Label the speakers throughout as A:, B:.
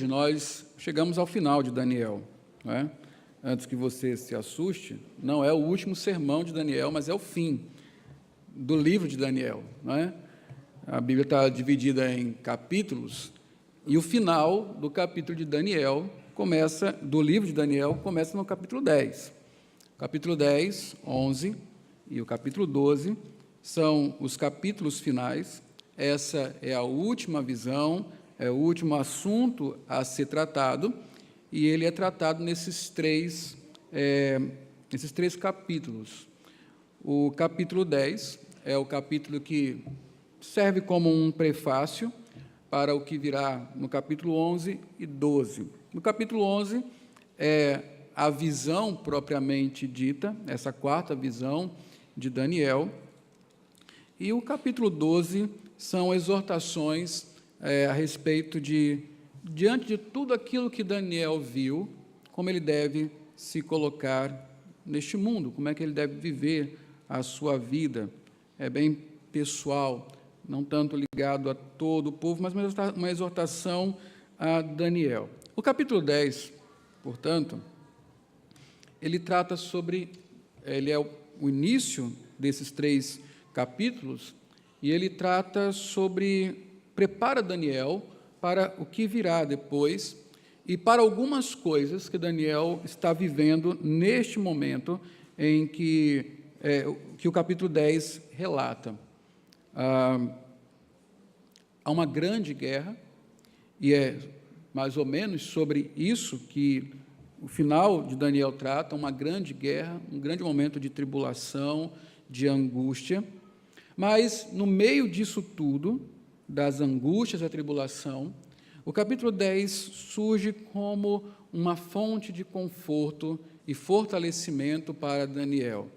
A: hoje nós chegamos ao final de Daniel, não é? Antes que você se assuste, não é o último sermão de Daniel, mas é o fim do livro de Daniel, não é? A Bíblia está dividida em capítulos, e o final do capítulo de Daniel do livro de Daniel, começa no capítulo 10. O capítulo 10, 11 e o capítulo 12 são os capítulos finais. Essa é a última visão, é o último assunto a ser tratado, e ele é tratado nesses três capítulos. O capítulo 10 é o capítulo que serve como um prefácio para o que virá no capítulo 11 e 12. No capítulo 11 é a visão propriamente dita, essa quarta visão de Daniel, e o capítulo 12 são exortações a respeito diante de tudo aquilo que Daniel viu, como ele deve se colocar neste mundo, como é que ele deve viver a sua vida. É bem pessoal, não tanto ligado a todo o povo, mas uma exortação a Daniel. O capítulo 10, portanto, ele trata ele é o início desses três capítulos, e ele prepara Daniel para o que virá depois e para algumas coisas que Daniel está vivendo neste momento em que o capítulo 10 relata. Há uma grande guerra, e é mais ou menos sobre isso que o final de Daniel trata, uma grande guerra, um grande momento de tribulação, de angústia, mas no meio disso tudo, das angústias da tribulação, o capítulo 10 surge como uma fonte de conforto e fortalecimento para Daniel.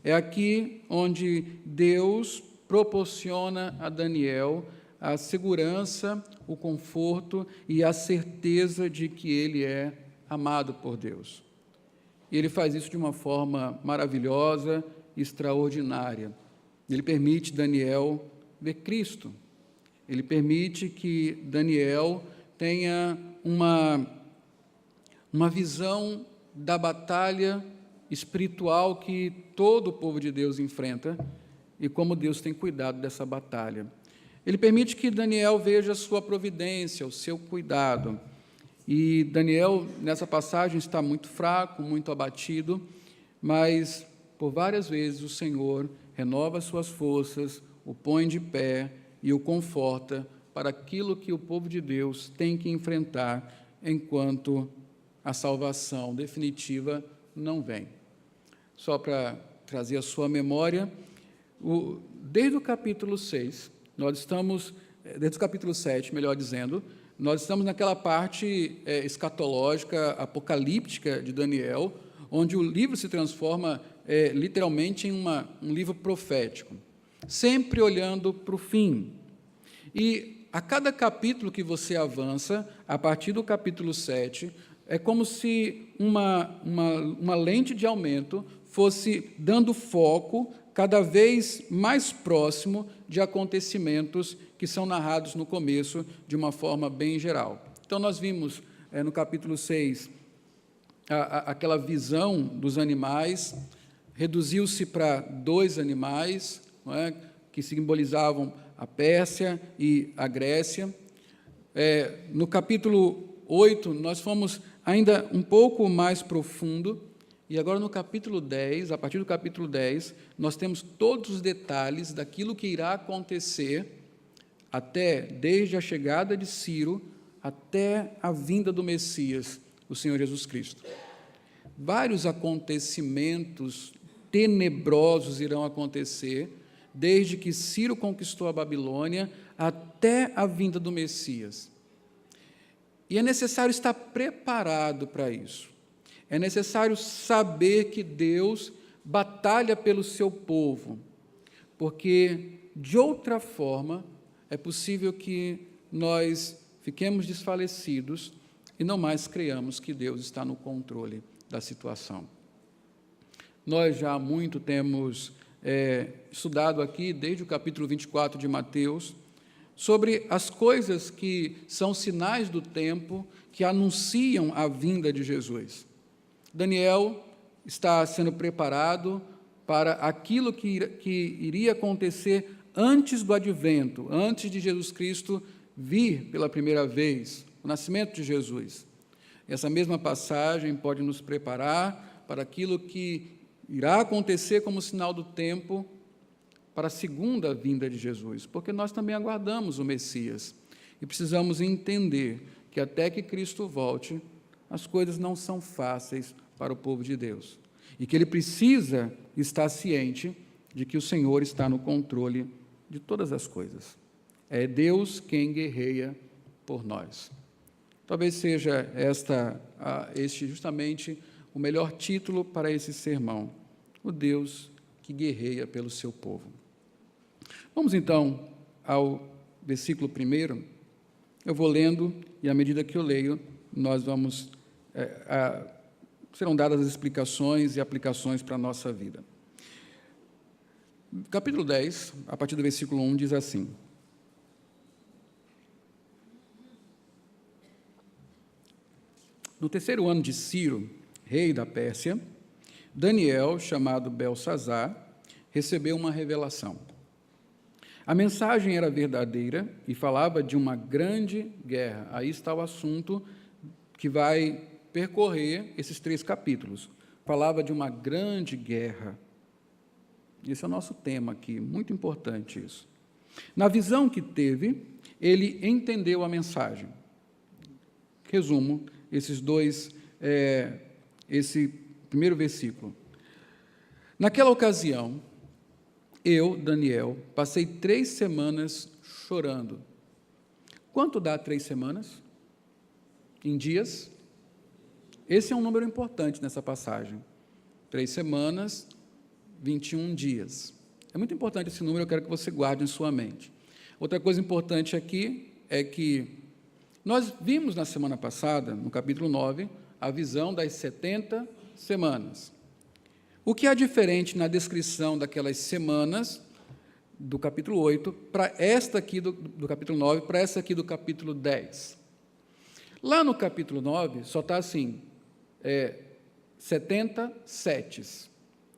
A: É aqui onde Deus proporciona a Daniel a segurança, o conforto e a certeza de que ele é amado por Deus. E ele faz isso de uma forma maravilhosa, extraordinária. Ele permite Daniel ver Cristo. Ele permite que Daniel tenha uma visão da batalha espiritual que todo o povo de Deus enfrenta e como Deus tem cuidado dessa batalha. Ele permite que Daniel veja a sua providência, o seu cuidado. E Daniel, nessa passagem, está muito fraco, muito abatido, mas por várias vezes o Senhor renova as suas forças, o põe de pé e o conforta para aquilo que o povo de Deus tem que enfrentar enquanto a salvação definitiva não vem. Só para trazer a sua memória, desde o capítulo 6, desde o capítulo 7, melhor dizendo, nós estamos naquela parte escatológica, apocalíptica de Daniel, onde o livro se transforma literalmente em um livro profético, sempre olhando para o fim. E a cada capítulo que você avança, a partir do capítulo 7, é como se uma lente de aumento fosse dando foco cada vez mais próximo de acontecimentos que são narrados no começo de uma forma bem geral. Então, nós vimos no capítulo 6 aquela visão dos animais, reduziu-se para 2 animais, não é, que simbolizavam a Pérsia e a Grécia. No capítulo 8, nós fomos ainda um pouco mais profundo, e agora no capítulo 10, a partir do capítulo 10, nós temos todos os detalhes daquilo que irá acontecer desde a chegada de Ciro até a vinda do Messias, o Senhor Jesus Cristo. Vários acontecimentos tenebrosos irão acontecer, desde que Ciro conquistou a Babilônia até a vinda do Messias. E é necessário estar preparado para isso. É necessário saber que Deus batalha pelo seu povo, porque, de outra forma, é possível que nós fiquemos desfalecidos e não mais creiamos que Deus está no controle da situação. Nós já há muito temos estudado aqui, desde o capítulo 24 de Mateus, sobre as coisas que são sinais do tempo, que anunciam a vinda de Jesus. Daniel está sendo preparado para aquilo que iria acontecer antes do advento, antes de Jesus Cristo vir pela primeira vez, o nascimento de Jesus. Essa mesma passagem pode nos preparar para aquilo que irá acontecer como sinal do tempo para a segunda vinda de Jesus, porque nós também aguardamos o Messias e precisamos entender que até que Cristo volte, as coisas não são fáceis para o povo de Deus e que ele precisa estar ciente de que o Senhor está no controle de todas as coisas. É Deus quem guerreia por nós. Talvez seja este justamente o melhor título para esse sermão, o Deus que guerreia pelo seu povo. Vamos então ao versículo 1. Eu vou lendo e à medida que eu leio, nós vamos serão dadas as explicações e aplicações para a nossa vida. Capítulo 10, a partir do versículo 1, diz assim: No terceiro ano de Ciro, rei da Pérsia, Daniel, chamado Beltsazar, recebeu uma revelação. A mensagem era verdadeira e falava de uma grande guerra. Aí está o assunto que vai percorrer esses 3 capítulos. Falava de uma grande guerra. Esse é o nosso tema aqui, muito importante isso. Na visão que teve, ele entendeu a mensagem. Resumo esse primeiro versículo. Naquela ocasião, eu, Daniel, passei 3 semanas chorando. Quanto dá 3 semanas? Em dias? Esse é um número importante nessa passagem. 3 semanas, 21 dias. É muito importante esse número, eu quero que você guarde em sua mente. Outra coisa importante aqui é que nós vimos na semana passada, no capítulo 9, a visão das 70 semanas. O que há diferente na descrição daquelas semanas do capítulo 8 para esta aqui do capítulo 9, para essa aqui do capítulo 10? Lá no capítulo 9, só está assim, 70 setes,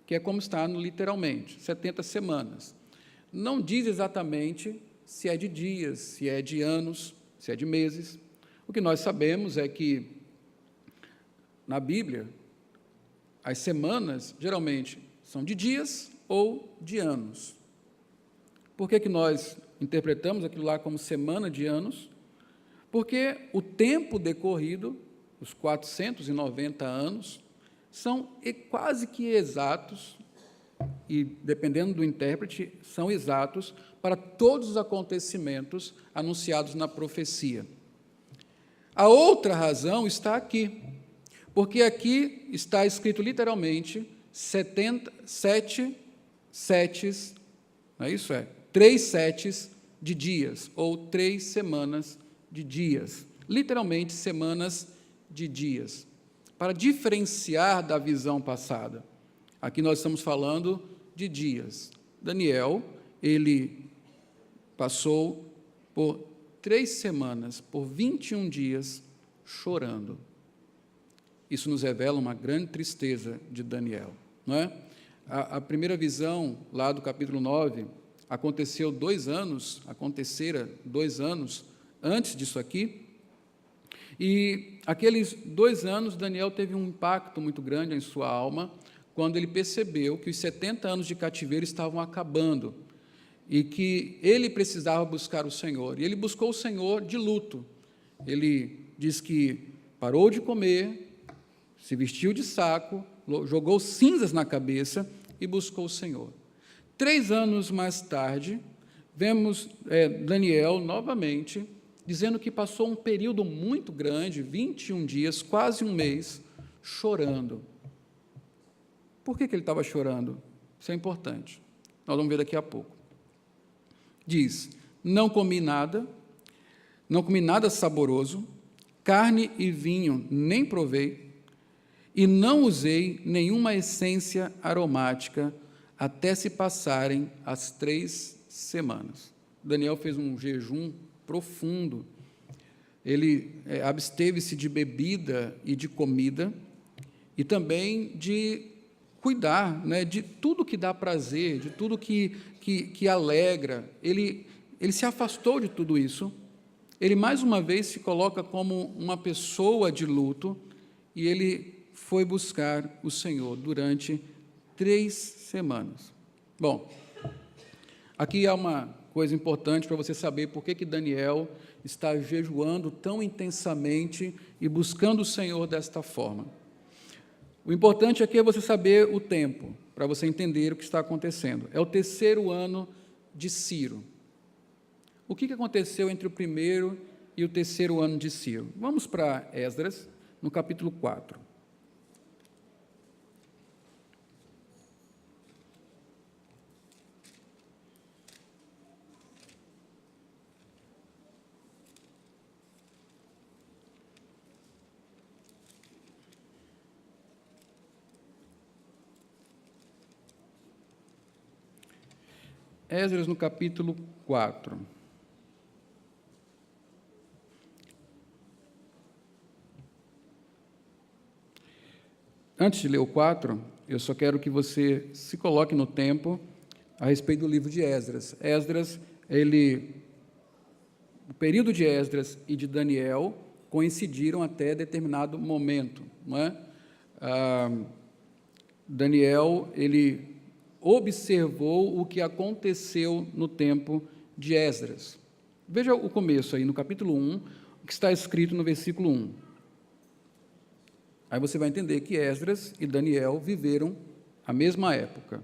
A: que é como está no literalmente, 70 semanas. Não diz exatamente se é de dias, se é de anos, se é de meses. O que nós sabemos é que, na Bíblia, as semanas, geralmente, são de dias ou de anos. Por que nós interpretamos aquilo lá como semana de anos? Porque o tempo decorrido, os 490 anos, são quase que exatos, e, dependendo do intérprete, são exatos para todos os acontecimentos anunciados na profecia. A outra razão está aqui, porque aqui está escrito literalmente 7 setes, não é isso? 3 setes de dias, ou 3 semanas de dias, literalmente semanas de dias, para diferenciar da visão passada. Aqui nós estamos falando de dias. Daniel, ele passou por 3 semanas, por 21 dias, chorando. Isso nos revela uma grande tristeza de Daniel, não é? A primeira visão, lá do capítulo 9, acontecera 2 anos antes disso aqui, e aqueles 2 anos, Daniel teve um impacto muito grande em sua alma, quando ele percebeu que os 70 anos de cativeiro estavam acabando, e que ele precisava buscar o Senhor. E ele buscou o Senhor de luto. Ele diz que parou de comer, se vestiu de saco, jogou cinzas na cabeça e buscou o Senhor. 3 anos mais tarde, vemos Daniel novamente dizendo que passou um período muito grande, 21 dias, quase um mês, chorando. Por que ele estava chorando? Isso é importante. Nós vamos ver daqui a pouco. Diz: não comi nada saboroso, carne e vinho nem provei, e não usei nenhuma essência aromática até se passarem as 3 semanas. Daniel fez um jejum profundo. Ele absteve-se de bebida e de comida, e também de cuidar, né, de tudo que dá prazer, de tudo que alegra. Ele se afastou de tudo isso. Ele, mais uma vez, se coloca como uma pessoa de luto, e ele foi buscar o Senhor durante 3 semanas. Bom, aqui há uma coisa importante para você saber por que Daniel está jejuando tão intensamente e buscando o Senhor desta forma. O importante aqui é você saber o tempo, para você entender o que está acontecendo. É o 3º ano de Ciro. O que aconteceu entre o 1º e o 3º ano de Ciro? Vamos para Esdras, no capítulo 4. Esdras, no capítulo 4. Antes de ler o 4, eu só quero que você se coloque no tempo a respeito do livro de Esdras. Esdras, o período de Esdras e de Daniel coincidiram até determinado momento, não é? Daniel, ele observou o que aconteceu no tempo de Esdras. Veja o começo aí, no capítulo 1, o que está escrito no versículo 1. Aí você vai entender que Esdras e Daniel viveram a mesma época.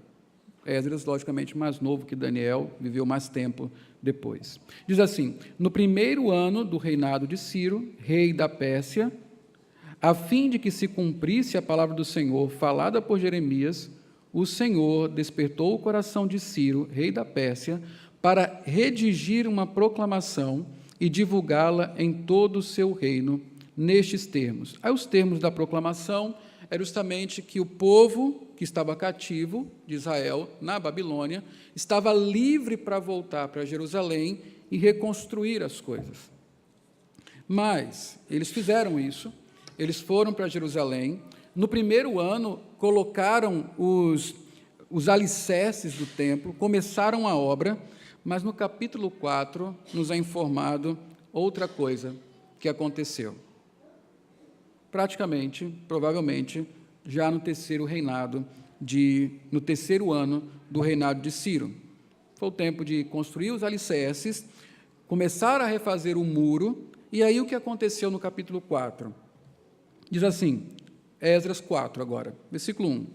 A: Esdras, logicamente, mais novo que Daniel, viveu mais tempo depois. Diz assim: no 1º ano do reinado de Ciro, rei da Pérsia, a fim de que se cumprisse a palavra do Senhor falada por Jeremias, o Senhor despertou o coração de Ciro, rei da Pérsia, para redigir uma proclamação e divulgá-la em todo o seu reino, nestes termos. Aí os termos da proclamação eram justamente que o povo que estava cativo de Israel, na Babilônia, estava livre para voltar para Jerusalém e reconstruir as coisas. Mas eles fizeram isso, eles foram para Jerusalém. No 1º ano, colocaram os alicerces do templo, começaram a obra, mas no capítulo 4 nos é informado outra coisa que aconteceu. Praticamente, provavelmente, já no 3º ano do reinado de Ciro. Foi o tempo de construir os alicerces, começar a refazer o muro, e aí o que aconteceu no capítulo 4? Diz assim, Esdras 4 agora, versículo 1.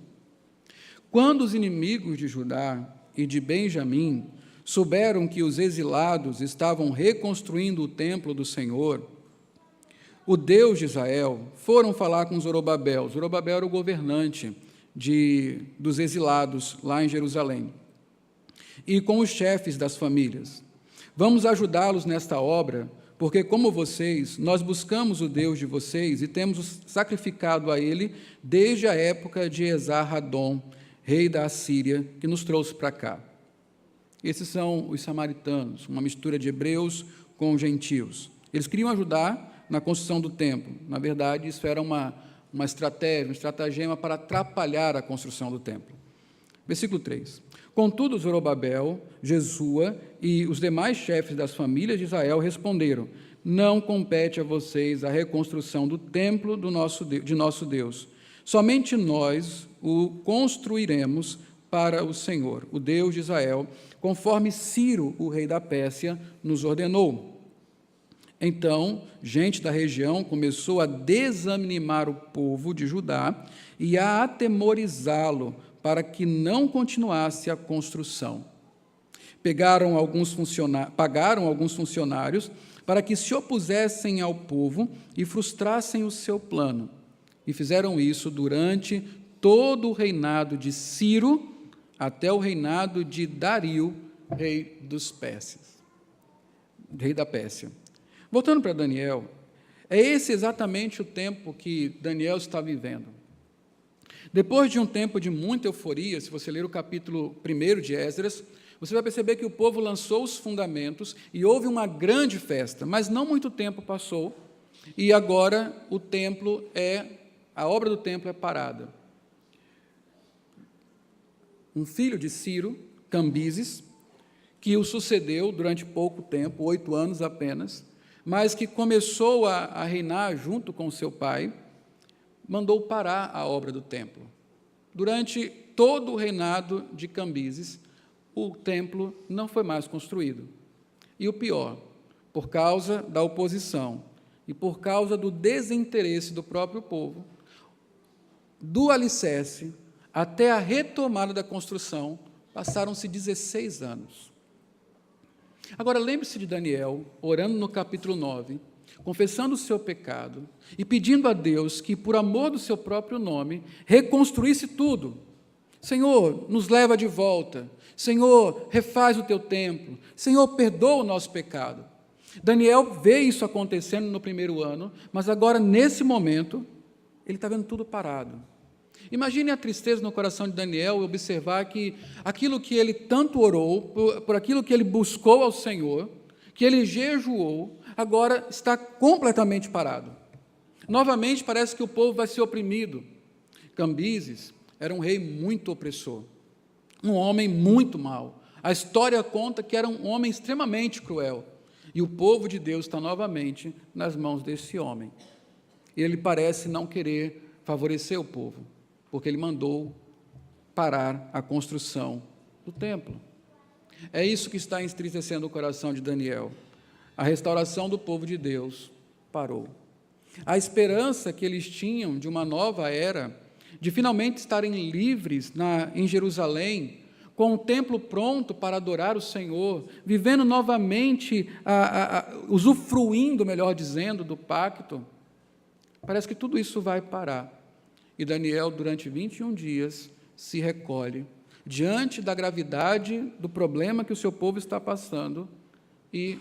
A: Quando os inimigos de Judá e de Benjamim souberam que os exilados estavam reconstruindo o templo do Senhor, o Deus de Israel, foram falar com Zorobabel. Zorobabel era o governante dos exilados lá em Jerusalém, e com os chefes das famílias. Vamos ajudá-los nesta obra, porque, como vocês, nós buscamos o Deus de vocês e temos sacrificado a Ele desde a época de Esar-Hadom, rei da Assíria, que nos trouxe para cá. Esses são os samaritanos, uma mistura de hebreus com gentios. Eles queriam ajudar na construção do templo. Na verdade, isso era uma estratégia, um estratagema para atrapalhar a construção do templo. Versículo 3. Contudo, Zorobabel, Jesua e os demais chefes das famílias de Israel responderam: não compete a vocês a reconstrução do templo de nosso Deus. Somente nós o construiremos para o Senhor, o Deus de Israel, conforme Ciro, o rei da Pérsia, nos ordenou. Então, gente da região começou a desanimar o povo de Judá e a atemorizá-lo para que não continuasse a construção. Pagaram alguns funcionários para que se opusessem ao povo e frustrassem o seu plano. E fizeram isso durante todo o reinado de Ciro, até o reinado de Dario, rei da Pérsia. Voltando para Daniel, é esse exatamente o tempo que Daniel está vivendo. Depois de um tempo de muita euforia, se você ler o capítulo 1 de Esdras, você vai perceber que o povo lançou os fundamentos e houve uma grande festa, mas não muito tempo passou, e agora a obra do templo é parada. Um filho de Ciro, Cambises, que o sucedeu durante pouco tempo, 8 anos apenas, mas que começou a reinar junto com seu pai, mandou parar a obra do templo. Durante todo o reinado de Cambises, o templo não foi mais construído. E o pior, por causa da oposição e por causa do desinteresse do próprio povo, do alicerce até a retomada da construção, passaram-se 16 anos. Agora, lembre-se de Daniel, orando no capítulo 9, confessando o seu pecado e pedindo a Deus que, por amor do seu próprio nome, reconstruísse tudo. Senhor, nos leva de volta. Senhor, refaz o teu templo. Senhor, perdoa o nosso pecado. Daniel vê isso acontecendo no primeiro ano, mas agora, nesse momento, ele está vendo tudo parado. Imagine a tristeza no coração de Daniel observar que aquilo que ele tanto orou, por aquilo que ele buscou ao Senhor, que ele jejuou, agora está completamente parado. Novamente parece que o povo vai ser oprimido. Cambises era um rei muito opressor, um homem muito mau. A história conta que era um homem extremamente cruel, e o povo de Deus está novamente nas mãos desse homem. Ele parece não querer favorecer o povo, porque ele mandou parar a construção do templo. É isso que está entristecendo o coração de Daniel. A restauração do povo de Deus parou. A esperança que eles tinham de uma nova era, de finalmente estarem livres em Jerusalém, com o templo pronto para adorar o Senhor, vivendo novamente, usufruindo, melhor dizendo, do pacto, parece que tudo isso vai parar. E Daniel, durante 21 dias, se recolhe diante da gravidade do problema que o seu povo está passando e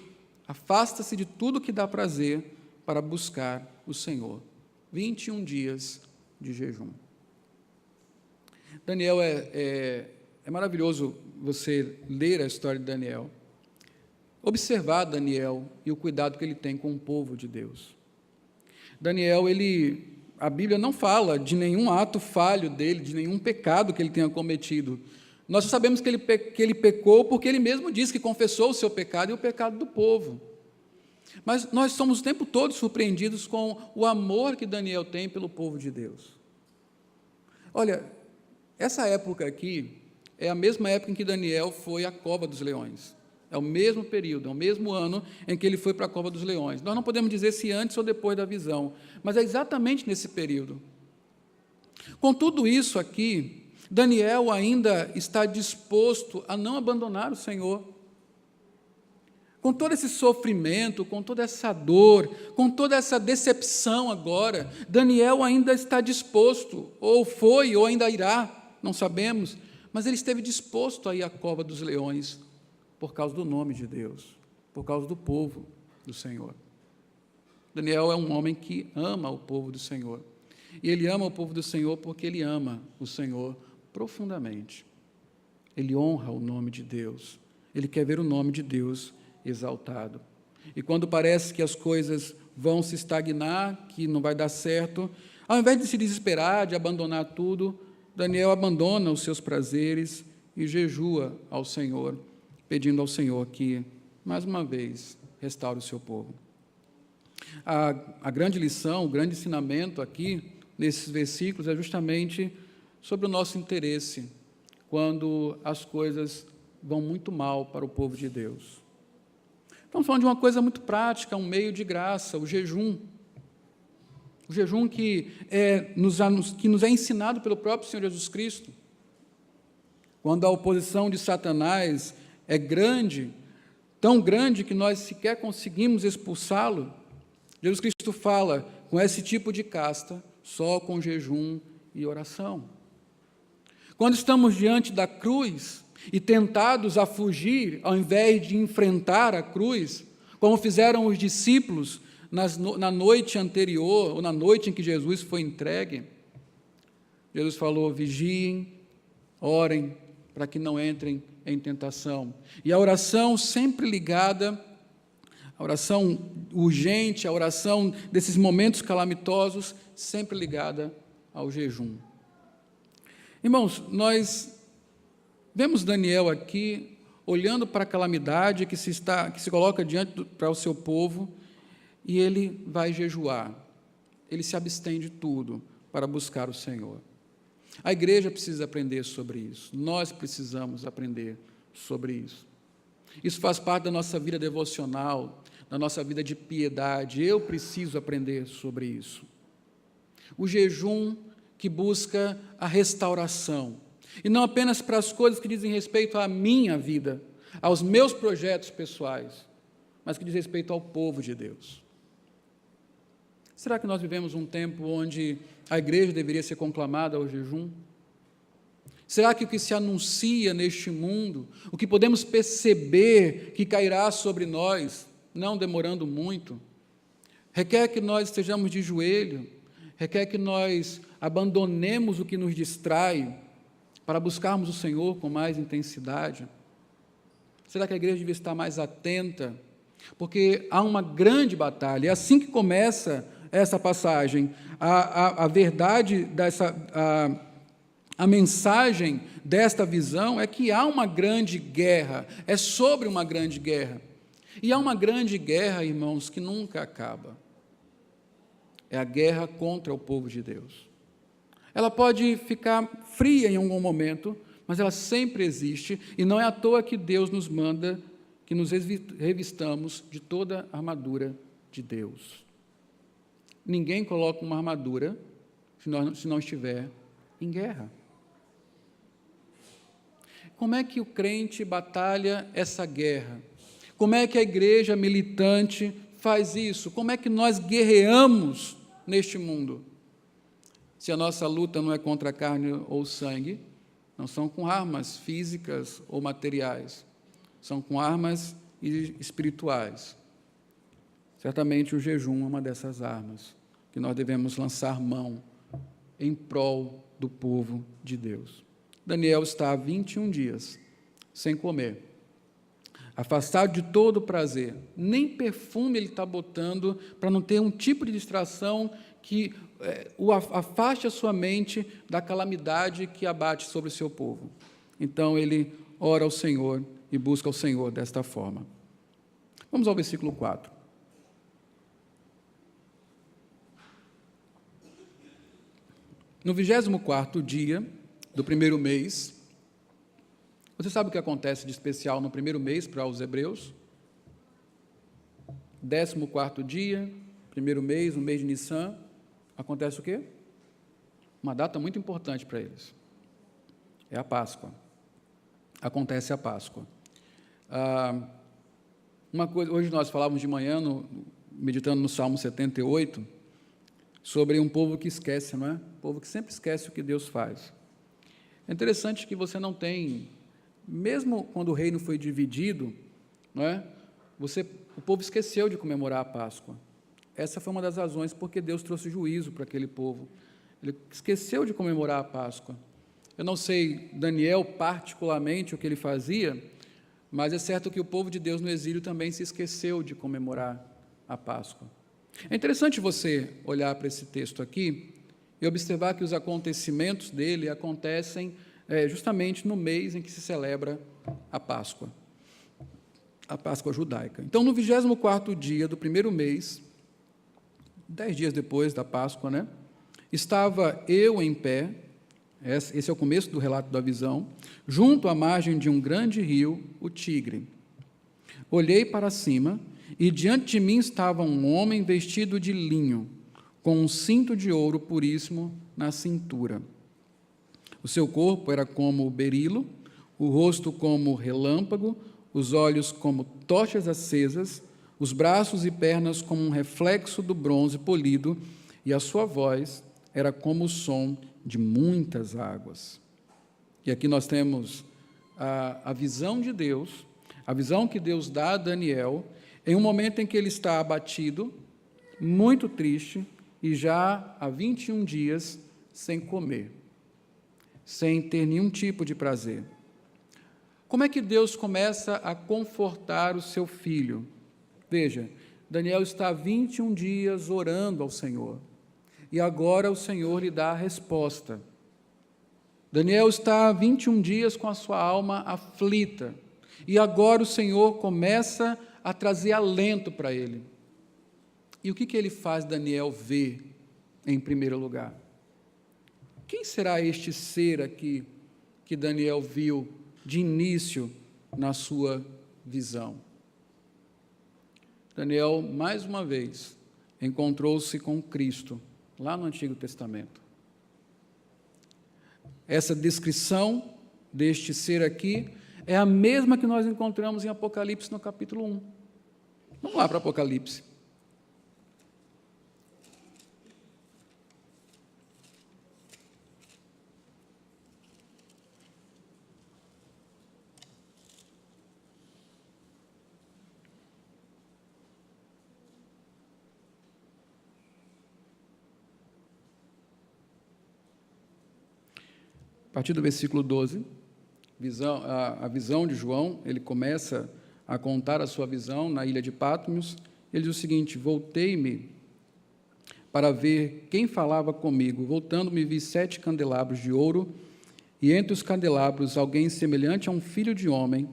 A: afasta-se de tudo que dá prazer para buscar o Senhor. 21 dias de jejum. Daniel, é maravilhoso você ler a história de Daniel, observar Daniel e o cuidado que ele tem com o povo de Deus. Daniel, a Bíblia não fala de nenhum ato falho dele, de nenhum pecado que ele tenha cometido. Nós sabemos que ele pecou porque ele mesmo disse que confessou o seu pecado e o pecado do povo. Mas nós somos o tempo todo surpreendidos com o amor que Daniel tem pelo povo de Deus. Olha, essa época aqui é a mesma época em que Daniel foi à cova dos leões. É o mesmo período, é o mesmo ano em que ele foi para a cova dos leões. Nós não podemos dizer se antes ou depois da visão, mas é exatamente nesse período. Com tudo isso aqui, Daniel ainda está disposto a não abandonar o Senhor. Com todo esse sofrimento, com toda essa dor, com toda essa decepção agora, Daniel ainda está disposto, ou foi, ou ainda irá, não sabemos, mas ele esteve disposto a ir à cova dos leões, por causa do nome de Deus, por causa do povo do Senhor. Daniel é um homem que ama o povo do Senhor. E ele ama o povo do Senhor porque ele ama o Senhor profundamente. Ele honra o nome de Deus. Ele quer ver o nome de Deus exaltado. E quando parece que as coisas vão se estagnar, que não vai dar certo, ao invés de se desesperar, de abandonar tudo, Daniel abandona os seus prazeres e jejua ao Senhor, pedindo ao Senhor que, mais uma vez, restaure o seu povo. A grande lição, o grande ensinamento aqui, nesses versículos, é justamente sobre o nosso interesse quando as coisas vão muito mal para o povo de Deus. Estamos falando de uma coisa muito prática, um meio de graça, o jejum. O jejum que nos é ensinado pelo próprio Senhor Jesus Cristo. Quando a oposição de Satanás é grande, tão grande que nós sequer conseguimos expulsá-lo, Jesus Cristo fala, com esse tipo de casta, só com jejum e oração. Quando estamos diante da cruz e tentados a fugir, ao invés de enfrentar a cruz, como fizeram os discípulos na noite anterior, ou na noite em que Jesus foi entregue, Jesus falou, vigiem, orem, para que não entrem em tentação. E a oração sempre ligada, a oração urgente, a oração desses momentos calamitosos, sempre ligada ao jejum. Irmãos, nós vemos Daniel aqui, olhando para a calamidade que se coloca diante para o seu povo, e ele vai jejuar. Ele se abstém de tudo para buscar o Senhor. A igreja precisa aprender sobre isso. Nós precisamos aprender sobre isso. Isso faz parte da nossa vida devocional, da nossa vida de piedade. Eu preciso aprender sobre isso. O jejum que busca a restauração. E não apenas para as coisas que dizem respeito à minha vida, aos meus projetos pessoais, mas que diz respeito ao povo de Deus. Será que nós vivemos um tempo onde a igreja deveria ser conclamada ao jejum? Será que o que se anuncia neste mundo, o que podemos perceber que cairá sobre nós, não demorando muito, requer que nós estejamos de joelho, requer que nós abandonemos o que nos distrai para buscarmos o Senhor com mais intensidade? Será que a igreja devia estar mais atenta? Porque há uma grande batalha, é assim que começa essa passagem. A verdade, a mensagem desta visão é que há uma grande guerra, é sobre uma grande guerra. E há uma grande guerra, irmãos, que nunca acaba. É a guerra contra o povo de Deus. Ela pode ficar fria em algum momento, mas ela sempre existe, e não é à toa que Deus nos manda que nos revistamos de toda a armadura de Deus. Ninguém coloca uma armadura se não estiver em guerra. Como é que o crente batalha essa guerra? Como é que a igreja militante faz isso? Como é que nós guerreamos neste mundo? Se a nossa luta não é contra a carne ou sangue, não são com armas físicas ou materiais, são com armas espirituais. Certamente o jejum é uma dessas armas que nós devemos lançar mão em prol do povo de Deus. Daniel está há 21 dias sem comer, afastado de todo o prazer, nem perfume ele está botando para não ter um tipo de distração que o afaste a sua mente da calamidade que abate sobre o seu povo. Então ele ora ao Senhor e busca o Senhor desta forma. Vamos ao versículo 4. No 24º dia do primeiro mês, você sabe o que acontece de especial no primeiro mês para os hebreus? 14º dia, primeiro mês, no mês de Nissan, acontece o quê? Uma data muito importante para eles. É a Páscoa. Acontece a Páscoa. Uma coisa, hoje nós falávamos de manhã, meditando no Salmo 78, sobre um povo que esquece, não é? Um povo que sempre esquece o que Deus faz. É interessante que você não tem, mesmo quando o reino foi dividido, não é? O povo esqueceu de comemorar a Páscoa. Essa foi uma das razões porque Deus trouxe juízo para aquele povo. Ele esqueceu de comemorar a Páscoa. Eu não sei, Daniel, particularmente, o que ele fazia, mas é certo que o povo de Deus no exílio também se esqueceu de comemorar a Páscoa. É interessante você olhar para esse texto aqui e observar que os acontecimentos dele acontecem justamente no mês em que se celebra a Páscoa judaica. Então, no 24º dia do primeiro mês, 10 dias depois da Páscoa, né, estava eu em pé, esse é o começo do relato da visão, junto à margem de um grande rio, o Tigre. Olhei para cima, e diante de mim estava um homem vestido de linho, com um cinto de ouro puríssimo na cintura. O seu corpo era como o berilo, o rosto como relâmpago, os olhos como tochas acesas, os braços e pernas como um reflexo do bronze polido, e a sua voz era como o som de muitas águas. E aqui nós temos a visão de Deus, a visão que Deus dá a Daniel, em um momento em que ele está abatido, muito triste, e já há 21 dias sem comer, sem ter nenhum tipo de prazer. Como é que Deus começa a confortar o seu filho? Veja, Daniel está há 21 dias orando ao Senhor, e agora o Senhor lhe dá a resposta. Daniel está há 21 dias com a sua alma aflita, e agora o Senhor começa a trazer alento para ele. E o que ele faz Daniel ver em primeiro lugar? Quem será este ser aqui que Daniel viu de início na sua visão? Daniel, mais uma vez, encontrou-se com Cristo, lá no Antigo Testamento. Essa descrição deste ser aqui é a mesma que nós encontramos em Apocalipse, no capítulo 1. Vamos lá para Apocalipse. A partir do versículo 12, a visão de João, ele começa a contar a sua visão na ilha de Patmos. Ele diz o seguinte: voltei-me para ver quem falava comigo. Voltando-me, vi 7 candelabros de ouro, e entre os candelabros alguém semelhante a um filho de homem,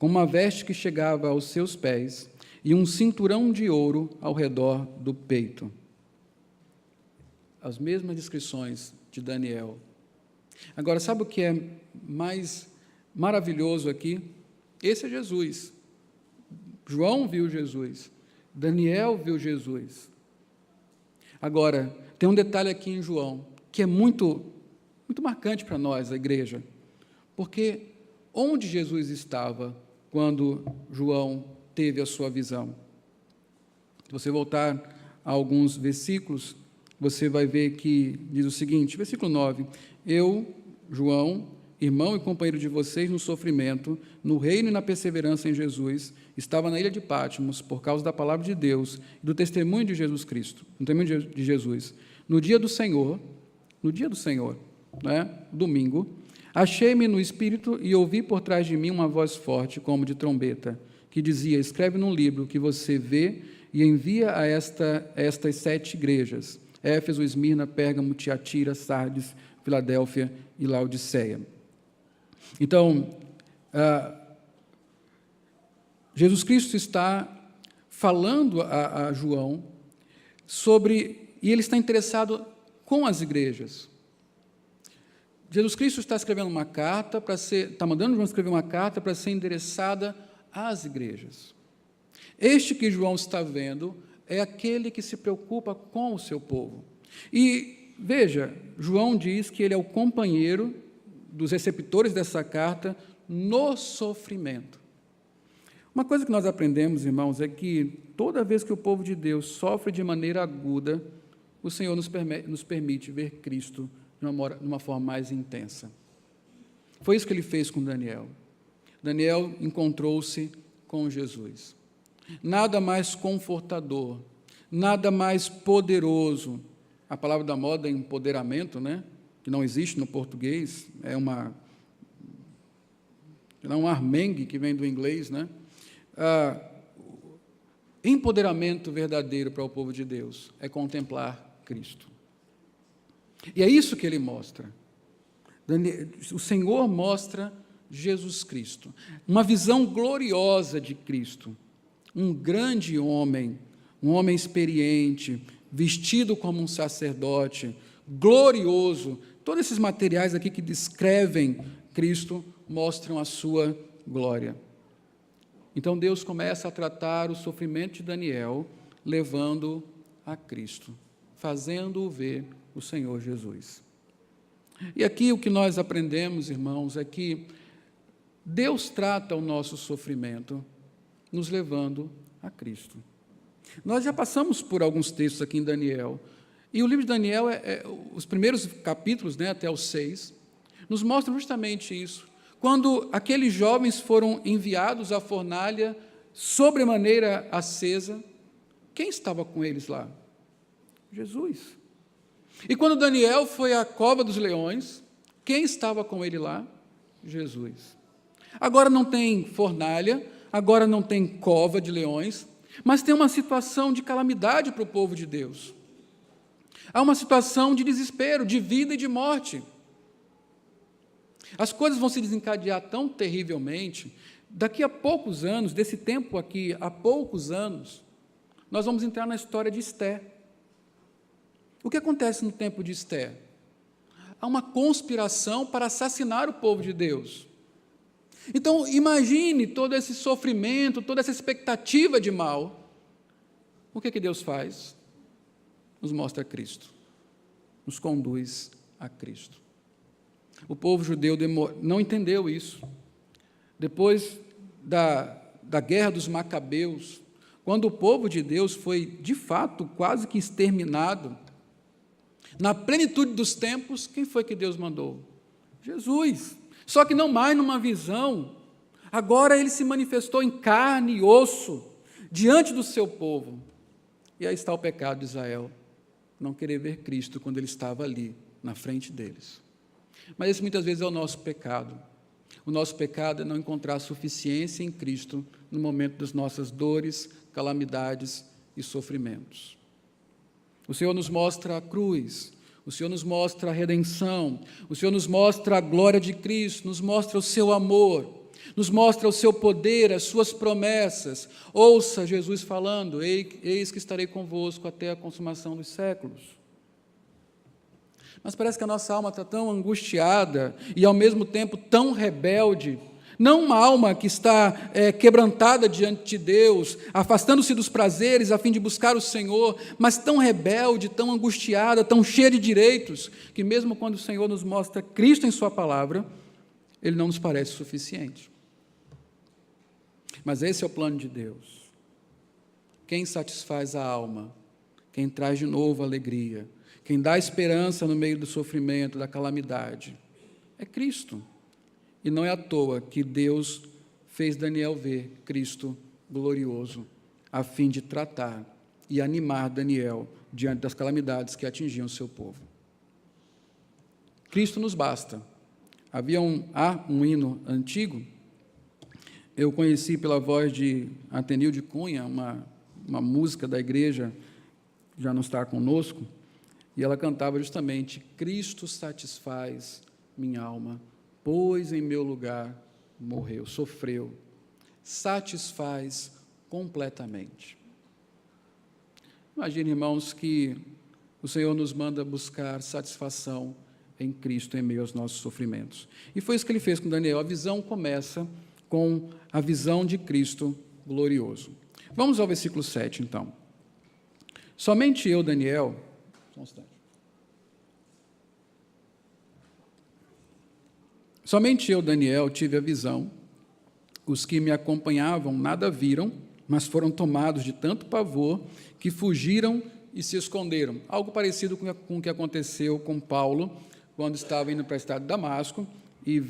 A: com uma veste que chegava aos seus pés, e um cinturão de ouro ao redor do peito. As mesmas descrições de Daniel. Agora, sabe o que é mais maravilhoso aqui? Esse é Jesus. João viu Jesus. Daniel viu Jesus. Agora, tem um detalhe aqui em João, que é muito marcante para nós, a igreja. Porque onde Jesus estava quando João teve a sua visão? Se você voltar a alguns versículos, você vai ver que diz o seguinte, versículo 9: eu, João, irmão e companheiro de vocês no sofrimento, no reino e na perseverança em Jesus, estava na ilha de Patmos por causa da palavra de Deus e do testemunho de Jesus Cristo, no testemunho de Jesus. No dia do Senhor, domingo, achei-me no Espírito e ouvi por trás de mim uma voz forte, como de trombeta, que dizia: escreve num livro que você vê e envia a estas 7 igrejas: Éfeso, Esmirna, Pérgamo, Tiatira, Sardes, Filadélfia e Laodiceia. Então, Jesus Cristo está falando a João e ele está interessado com as igrejas. Jesus Cristo está escrevendo uma carta está mandando João escrever uma carta para ser endereçada às igrejas. Este que João está vendo é aquele que se preocupa com o seu povo. E, veja, João diz que ele é o companheiro dos receptores dessa carta no sofrimento. Uma coisa que nós aprendemos, irmãos, é que toda vez que o povo de Deus sofre de maneira aguda, o Senhor nos permite ver Cristo de uma forma mais intensa. Foi isso que ele fez com Daniel. Daniel encontrou-se com Jesus. Nada mais confortador, nada mais poderoso. A palavra da moda é empoderamento, né? Que não existe no português, é um armengue que vem do inglês, né? Empoderamento verdadeiro para o povo de Deus é contemplar Cristo. E é isso que ele mostra. O Senhor mostra Jesus Cristo, uma visão gloriosa de Cristo, um grande homem, um homem experiente, vestido como um sacerdote, glorioso. Todos esses materiais aqui que descrevem Cristo mostram a sua glória. Então Deus começa a tratar o sofrimento de Daniel, levando a Cristo, fazendo-o ver o Senhor Jesus. E aqui o que nós aprendemos, irmãos, é que Deus trata o nosso sofrimento nos levando a Cristo. Nós já passamos por alguns textos aqui em Daniel, e o livro de Daniel, os primeiros capítulos, né, até os 6, nos mostram justamente isso. Quando aqueles jovens foram enviados à fornalha sobremaneira acesa, quem estava com eles lá? Jesus. E quando Daniel foi à cova dos leões, quem estava com ele lá? Jesus. Agora não tem fornalha, agora não tem cova de leões, mas tem uma situação de calamidade para o povo de Deus. Há uma situação de desespero, de vida e de morte. As coisas vão se desencadear tão terrivelmente, daqui a poucos anos, desse tempo aqui, a poucos anos, nós vamos entrar na história de Esté. O que acontece no tempo de Esté? Há uma conspiração para assassinar o povo de Deus. Então, imagine todo esse sofrimento, toda essa expectativa de mal. O que Deus faz? Nos mostra Cristo, nos conduz a Cristo. O povo judeu não entendeu isso. Depois da guerra dos Macabeus, quando o povo de Deus foi, de fato, quase que exterminado, na plenitude dos tempos, quem foi que Deus mandou? Jesus. Só que não mais numa visão, agora ele se manifestou em carne e osso, diante do seu povo. E aí está o pecado de Israel, não querer ver Cristo quando ele estava ali, na frente deles. Mas esse muitas vezes é o nosso pecado. O nosso pecado é não encontrar suficiência em Cristo no momento das nossas dores, calamidades e sofrimentos. O Senhor nos mostra a cruz, o Senhor nos mostra a redenção, o Senhor nos mostra a glória de Cristo, nos mostra o seu amor, nos mostra o seu poder, as suas promessas. Ouça Jesus falando: eis que estarei convosco até a consumação dos séculos. Mas parece que a nossa alma está tão angustiada e, ao mesmo tempo, tão rebelde. Não uma alma que está quebrantada diante de Deus, afastando-se dos prazeres a fim de buscar o Senhor, mas tão rebelde, tão angustiada, tão cheia de direitos, que mesmo quando o Senhor nos mostra Cristo em sua palavra, Ele não nos parece suficiente. Mas esse é o plano de Deus. Quem satisfaz a alma, quem traz de novo alegria, quem dá esperança no meio do sofrimento, da calamidade, é Cristo. E não é à toa que Deus fez Daniel ver Cristo glorioso, a fim de tratar e animar Daniel diante das calamidades que atingiam o seu povo. Cristo nos basta. Há um hino antigo, eu conheci pela voz de Atenil de Cunha, uma música da igreja, já não está conosco, e ela cantava justamente: Cristo satisfaz minha alma, pois em meu lugar morreu, sofreu, satisfaz completamente. Imagine, irmãos, que o Senhor nos manda buscar satisfação em Cristo em meio aos nossos sofrimentos. E foi isso que ele fez com Daniel. A visão começa com a visão de Cristo glorioso. Vamos ao versículo 7, então. Somente eu, Daniel... Somente eu, Daniel, tive a visão. Os que me acompanhavam nada viram, mas foram tomados de tanto pavor que fugiram e se esconderam. Algo parecido com o que aconteceu com Paulo, quando estava indo para a cidade de Damasco e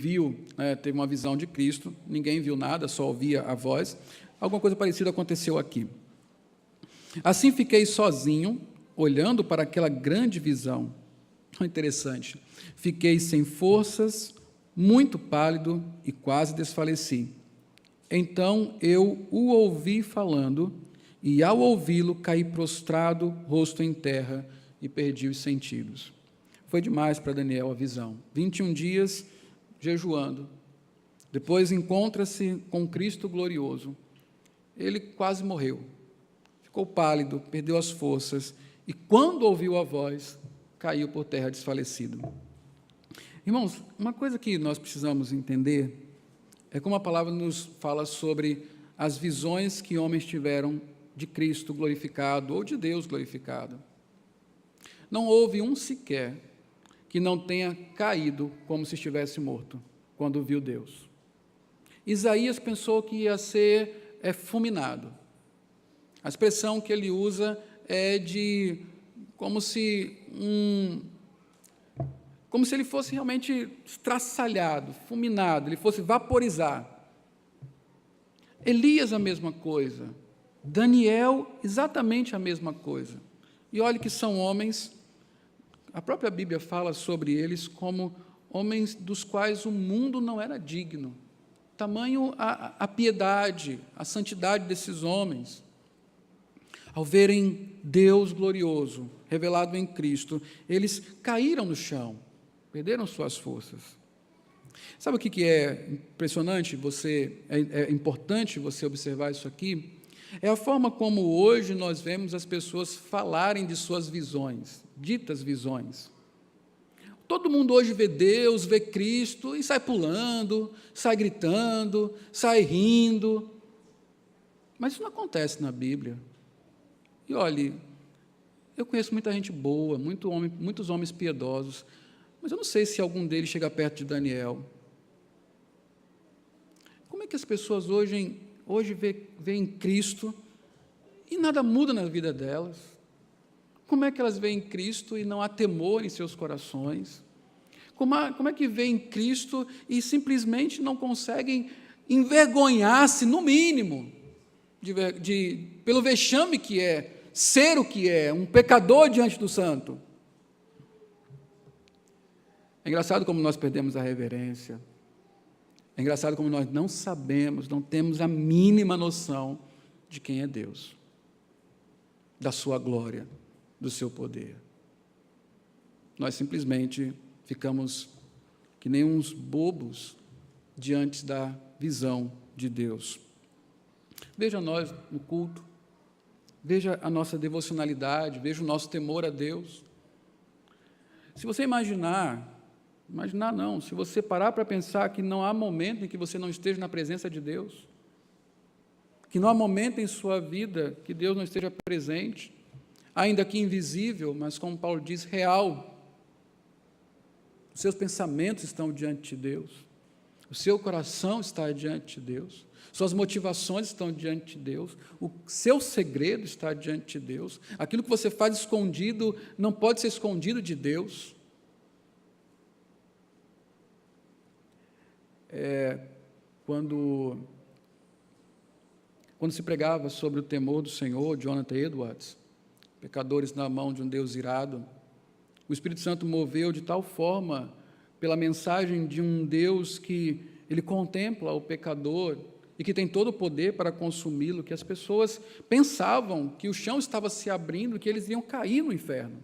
A: teve uma visão de Cristo, ninguém viu nada, só ouvia a voz. Alguma coisa parecida aconteceu aqui. Assim fiquei sozinho, olhando para aquela grande visão. Interessante. Fiquei sem forças, muito pálido e quase desfaleci. Então eu o ouvi falando, e ao ouvi-lo caí prostrado, rosto em terra, e perdi os sentidos. Foi demais para Daniel a visão. 21 dias jejuando, depois encontra-se com Cristo glorioso. Ele quase morreu, ficou pálido, perdeu as forças, e quando ouviu a voz, caiu por terra desfalecido. Irmãos, uma coisa que nós precisamos entender é como a palavra nos fala sobre as visões que homens tiveram de Cristo glorificado ou de Deus glorificado. Não houve um sequer que não tenha caído como se estivesse morto quando viu Deus. Isaías pensou que ia ser fulminado. A expressão que ele usa é de como se ele fosse realmente estraçalhado, fulminado, ele fosse vaporizar. Elias, a mesma coisa. Daniel, exatamente a mesma coisa. E olhe que são homens, a própria Bíblia fala sobre eles como homens dos quais o mundo não era digno. tamanho a piedade, a santidade desses homens. Ao verem Deus glorioso, revelado em Cristo, eles caíram no chão, perderam suas forças. Sabe o que é impressionante? É importante você observar isso aqui? É a forma como hoje nós vemos as pessoas falarem de suas visões, ditas visões. Todo mundo hoje vê Deus, vê Cristo e sai pulando, sai gritando, sai rindo. Mas isso não acontece na Bíblia. E olhe, eu conheço muita gente boa, muitos homens piedosos, mas eu não sei se algum deles chega perto de Daniel. Como é que as pessoas hoje veem Cristo e nada muda na vida delas? Como é que elas veem Cristo e não há temor em seus corações? Como é que veem Cristo e simplesmente não conseguem envergonhar-se, no mínimo, pelo vexame que é ser o que é, um pecador diante do santo? É engraçado como nós perdemos a reverência. É engraçado como nós não sabemos, não temos a mínima noção de quem é Deus, da sua glória, do seu poder. Nós simplesmente ficamos que nem uns bobos diante da visão de Deus. Veja nós no culto, veja a nossa devocionalidade, veja o nosso temor a Deus. Se você imaginar não, se você parar para pensar que não há momento em que você não esteja na presença de Deus, que não há momento em sua vida que Deus não esteja presente, ainda que invisível, mas como Paulo diz, real. Os seus pensamentos estão diante de Deus, o seu coração está diante de Deus, suas motivações estão diante de Deus, o seu segredo está diante de Deus, aquilo que você faz escondido não pode ser escondido de Deus. Quando se pregava sobre o temor do Senhor, Jonathan Edwards, pecadores na mão de um Deus irado, o Espírito Santo moveu de tal forma pela mensagem de um Deus que ele contempla o pecador e que tem todo o poder para consumi-lo, que as pessoas pensavam que o chão estava se abrindo, que eles iam cair no inferno.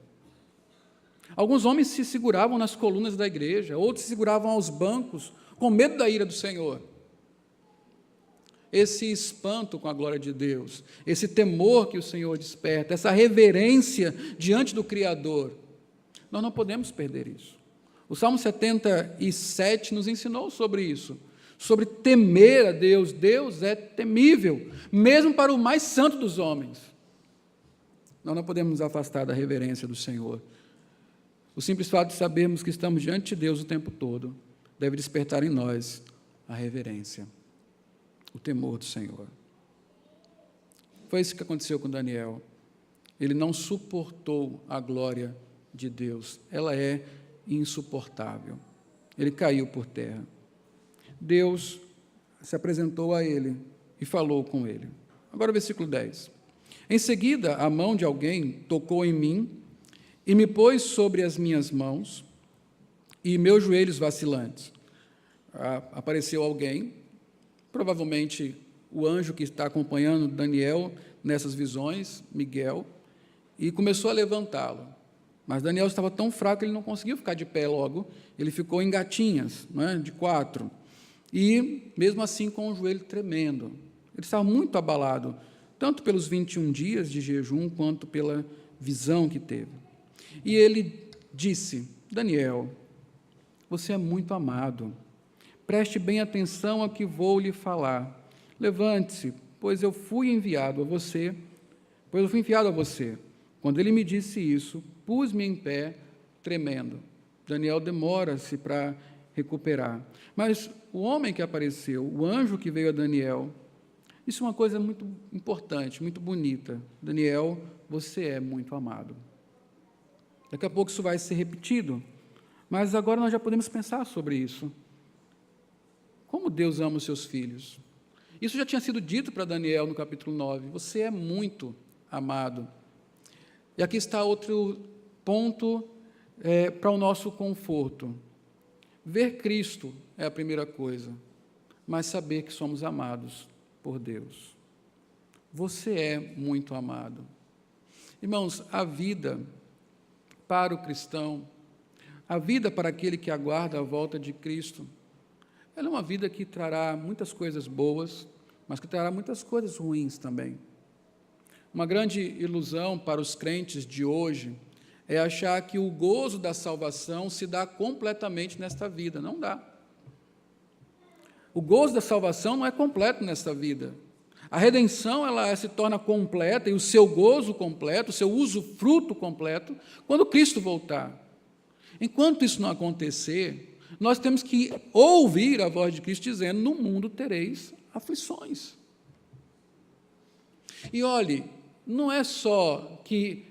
A: Alguns homens se seguravam nas colunas da igreja, outros se seguravam aos bancos, com medo da ira do Senhor. Esse espanto com a glória de Deus, esse temor que o Senhor desperta, essa reverência diante do Criador, nós não podemos perder isso. O Salmo 77 nos ensinou sobre isso, sobre temer a Deus. Deus é temível, mesmo para o mais santo dos homens. Nós não podemos nos afastar da reverência do Senhor. O simples fato de sabermos que estamos diante de Deus o tempo todo deve despertar em nós a reverência, o temor do Senhor. Foi isso que aconteceu com Daniel. Ele não suportou a glória de Deus. Ela é insuportável. Ele caiu por terra. Deus se apresentou a ele e falou com ele. Agora o versículo 10. Em seguida, a mão de alguém tocou em mim e me pôs sobre as minhas mãos e meus joelhos vacilantes. Apareceu alguém, provavelmente o anjo que está acompanhando Daniel nessas visões, Miguel, e começou a levantá-lo. Mas Daniel estava tão fraco que ele não conseguiu ficar de pé logo, ele ficou em gatinhas, de 4, e mesmo assim com o joelho tremendo. Ele estava muito abalado, tanto pelos 21 dias de jejum, quanto pela visão que teve. E ele disse: Daniel, você é muito amado, preste bem atenção ao que vou lhe falar. Levante-se, pois eu fui enviado a você. Quando ele me disse isso, pus-me em pé, tremendo. Daniel demora-se para recuperar. Mas o homem que apareceu, o anjo que veio a Daniel, isso é uma coisa muito importante, muito bonita. Daniel, você é muito amado. Daqui a pouco isso vai ser repetido, mas agora nós já podemos pensar sobre isso. Como Deus ama os seus filhos. Isso já tinha sido dito para Daniel no capítulo 9. Você é muito amado. E aqui está outro ponto para o nosso conforto. Ver Cristo é a primeira coisa. mas saber que somos amados por Deus. Você é muito amado. Irmãos, a vida para o cristão, a vida para aquele que aguarda a volta de Cristo, ela é uma vida que trará muitas coisas boas, mas que trará muitas coisas ruins também. Uma grande ilusão para os crentes de hoje é achar que o gozo da salvação se dá completamente nesta vida. Não dá. O gozo da salvação não é completo nesta vida. A redenção ela se torna completa, e o seu gozo completo, o seu usufruto completo, quando Cristo voltar. Enquanto isso não acontecer, nós temos que ouvir a voz de Cristo dizendo: no mundo tereis aflições. E olhe, não é só que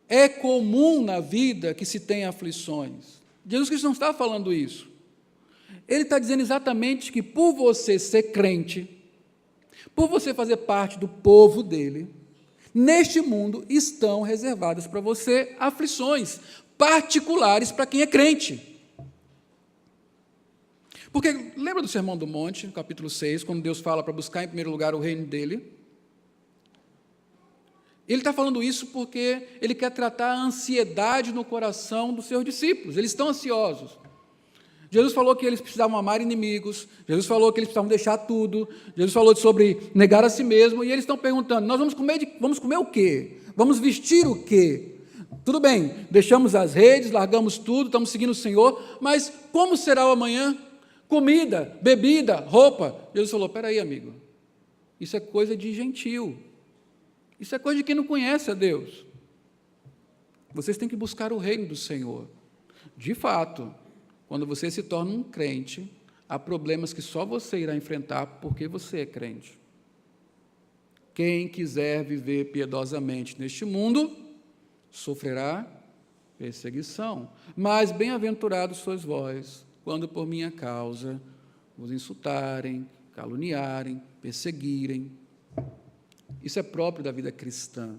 A: é comum na vida que se tenha aflições. Jesus Cristo não está falando isso. Ele está dizendo exatamente que por você ser crente, por você fazer parte do povo dele, neste mundo estão reservadas para você aflições particulares para quem é crente. Porque lembra do Sermão do Monte, no capítulo 6, quando Deus fala para buscar em primeiro lugar o reino dele? Ele está falando isso porque ele quer tratar a ansiedade no coração dos seus discípulos. Eles estão ansiosos. Jesus falou que eles precisavam amar inimigos, Jesus falou que eles precisavam deixar tudo, Jesus falou sobre negar a si mesmo, e eles estão perguntando: nós vamos comer o quê? Vamos vestir o quê? Tudo bem, deixamos as redes, largamos tudo, estamos seguindo o Senhor, mas como será o amanhã? Comida, bebida, roupa. Jesus falou: espera aí, amigo, isso é coisa de gentil, isso é coisa de quem não conhece a Deus. Vocês têm que buscar o reino do Senhor. De fato, quando você se torna um crente, há problemas que só você irá enfrentar porque você é crente. Quem quiser viver piedosamente neste mundo, sofrerá perseguição. Mas bem-aventurados sois vós, quando por minha causa vos insultarem, caluniarem, perseguirem. Isso é próprio da vida cristã.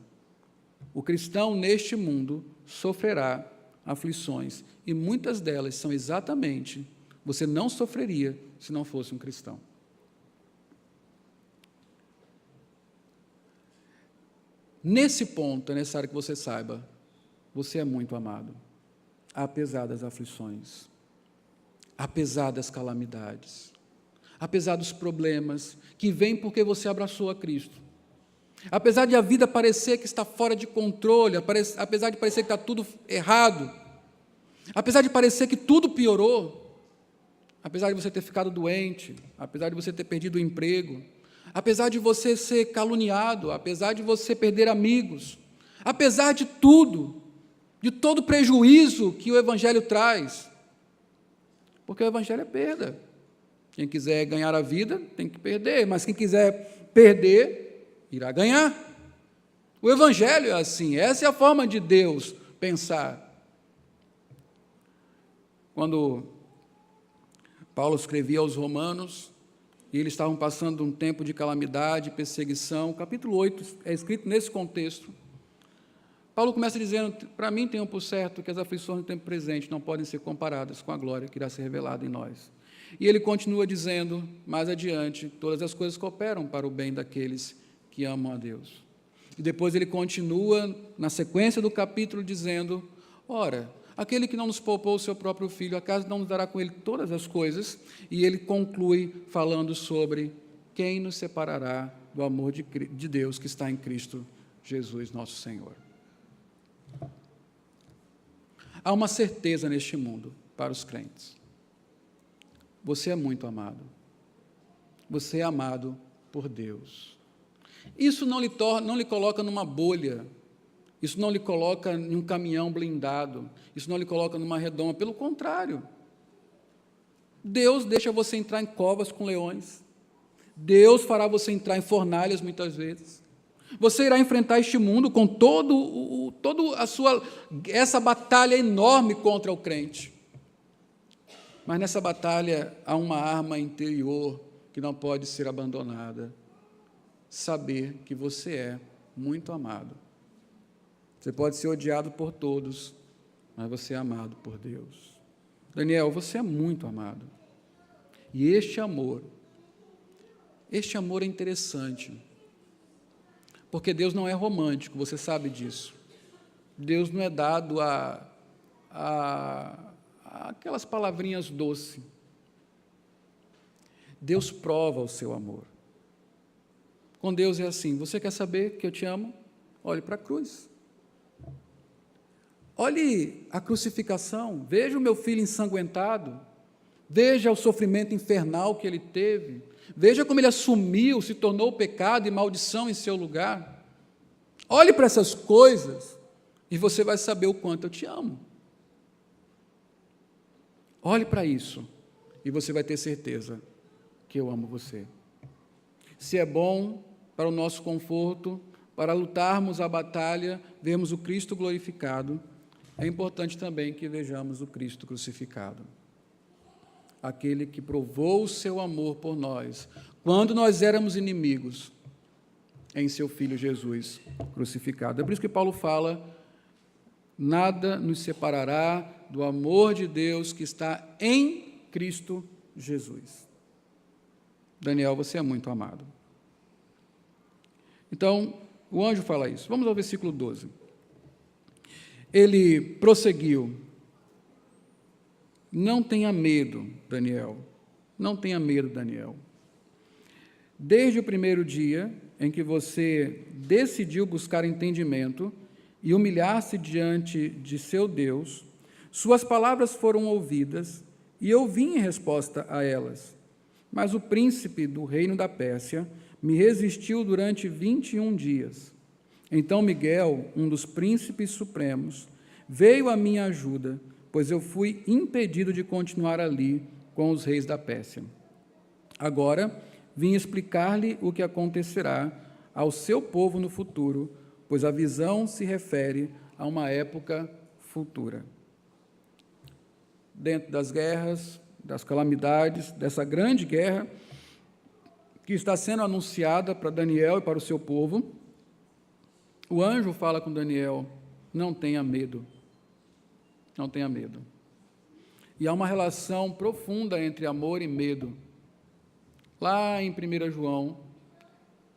A: O cristão neste mundo sofrerá aflições, e muitas delas são exatamente, você não sofreria se não fosse um cristão. Nesse ponto, é necessário que você saiba, você é muito amado, apesar das aflições, apesar das calamidades, apesar dos problemas que vêm porque você abraçou a Cristo. Apesar de a vida parecer que está fora de controle, apesar de parecer que está tudo errado, apesar de parecer que tudo piorou, apesar de você ter ficado doente, apesar de você ter perdido o emprego, apesar de você ser caluniado, apesar de você perder amigos, apesar de tudo, de todo o prejuízo que o Evangelho traz, porque o Evangelho é perda. Quem quiser ganhar a vida tem que perder, mas quem quiser perder, irá ganhar. O Evangelho é assim, essa é a forma de Deus pensar. Quando Paulo escrevia aos Romanos, e eles estavam passando um tempo de calamidade, perseguição, capítulo 8 é escrito nesse contexto. Paulo começa dizendo: para mim tenham por certo que as aflições do tempo presente não podem ser comparadas com a glória que irá ser revelada em nós. E ele continua dizendo, mais adiante: todas as coisas cooperam para o bem daqueles que amam a Deus. E depois ele continua, na sequência do capítulo, dizendo: ora, aquele que não nos poupou o seu próprio Filho, acaso não nos dará com ele todas as coisas? E ele conclui falando sobre quem nos separará do amor de Deus que está em Cristo Jesus, nosso Senhor. Há uma certeza neste mundo para os crentes: você é muito amado. Você é amado por Deus. Isso não lhe coloca numa bolha, isso não lhe coloca em um caminhão blindado, isso não lhe coloca numa redoma, pelo contrário. Deus deixa você entrar em covas com leões, Deus fará você entrar em fornalhas muitas vezes, você irá enfrentar este mundo com essa batalha enorme contra o crente, mas nessa batalha há uma arma interior que não pode ser abandonada: saber que você é muito amado. Você pode ser odiado por todos, mas você é amado por Deus. Daniel, você é muito amado. E este amor é interessante, porque Deus não é romântico, você sabe disso. Deus não é dado a aquelas palavrinhas doces. Deus prova o seu amor. Com Deus é assim: você quer saber que eu te amo? Olhe para a cruz. Olhe a crucificação, veja o meu filho ensanguentado, veja o sofrimento infernal que ele teve, veja como ele assumiu, se tornou pecado e maldição em seu lugar. Olhe para essas coisas e você vai saber o quanto eu te amo. Olhe para isso e você vai ter certeza que eu amo você. Se é bom para o nosso conforto, para lutarmos a batalha, vermos o Cristo glorificado, é importante também que vejamos o Cristo crucificado. Aquele que provou o seu amor por nós, quando nós éramos inimigos, em seu Filho Jesus crucificado. É por isso que Paulo fala: nada nos separará do amor de Deus que está em Cristo Jesus. Daniel, você é muito amado. Então, o anjo fala isso. Vamos ao versículo 12. Ele prosseguiu: não tenha medo, Daniel. Não tenha medo, Daniel. Desde o primeiro dia em que você decidiu buscar entendimento e humilhar-se diante de seu Deus, suas palavras foram ouvidas e eu vim em resposta a elas. Mas o príncipe do reino da Pérsia me resistiu durante 21 dias. Então Miguel, um dos príncipes supremos, veio à minha ajuda, pois eu fui impedido de continuar ali com os reis da Pérsia. Agora vim explicar-lhe o que acontecerá ao seu povo no futuro, pois a visão se refere a uma época futura. Dentro das guerras, das calamidades, dessa grande guerra que está sendo anunciada para Daniel e para o seu povo, o anjo fala com Daniel: não tenha medo, não tenha medo. E há uma relação profunda entre amor e medo. Lá em 1 João,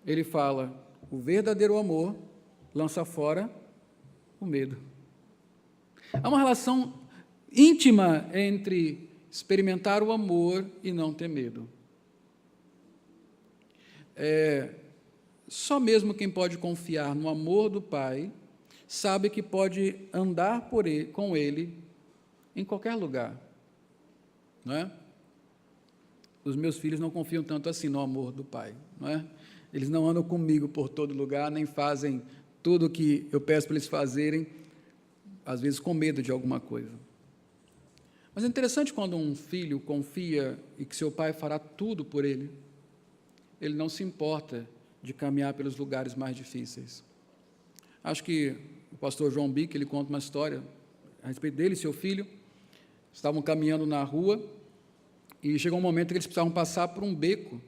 A: ele fala: o verdadeiro amor lança fora o medo. Há uma relação íntima entre experimentar o amor e não ter medo. Só mesmo quem pode confiar no amor do Pai sabe que pode andar com Ele em qualquer lugar, não é? Os meus filhos não confiam tanto assim no amor do Pai, não é? Eles não andam comigo por todo lugar, nem fazem tudo o que eu peço para eles fazerem, às vezes com medo de alguma coisa. Mas é interessante quando um filho confia e que seu pai fará tudo por ele, ele não se importa de caminhar pelos lugares mais difíceis. Acho que o pastor João Bic, ele conta uma história a respeito dele e seu filho. Estavam caminhando na rua e chegou um momento que eles precisavam passar por um beco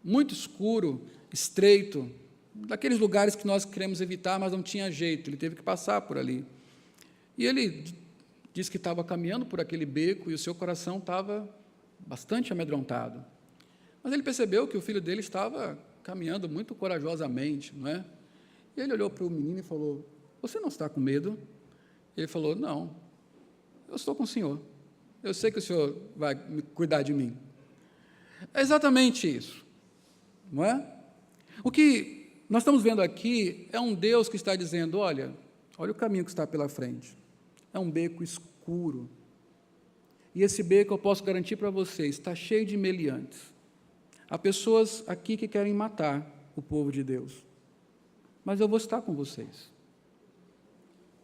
A: muito escuro, estreito, daqueles lugares que nós queremos evitar, mas não tinha jeito, ele teve que passar por ali. E ele disse que estava caminhando por aquele beco e o seu coração estava bastante amedrontado. Mas ele percebeu que o filho dele estava caminhando muito corajosamente, não é? E ele olhou para o menino e falou: você não está com medo? Ele falou: não, eu estou com o senhor. Eu sei que o senhor vai cuidar de mim. É exatamente isso, não é? O que nós estamos vendo aqui é um Deus que está dizendo: olha o caminho que está pela frente. É um beco escuro. E esse beco, eu posso garantir para vocês, está cheio de meliantes. Há pessoas aqui que querem matar o povo de Deus. Mas eu vou estar com vocês.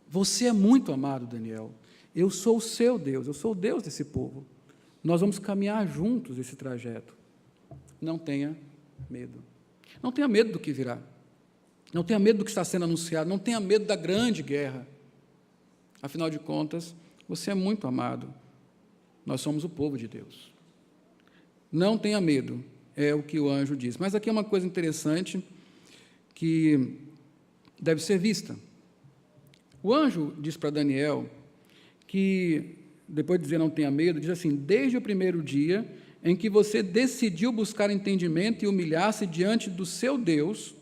A: Você é muito amado, Daniel. Eu sou o seu Deus, eu sou o Deus desse povo. Nós vamos caminhar juntos esse trajeto. Não tenha medo. Não tenha medo do que virá. Não tenha medo do que está sendo anunciado. Não tenha medo da grande guerra. Afinal de contas, você é muito amado. Nós somos o povo de Deus. Não tenha medo, é o que o anjo diz. Mas aqui é uma coisa interessante que deve ser vista. O anjo diz para Daniel que, depois de dizer não tenha medo, diz assim: desde o primeiro dia em que você decidiu buscar entendimento e humilhar-se diante do seu Deus,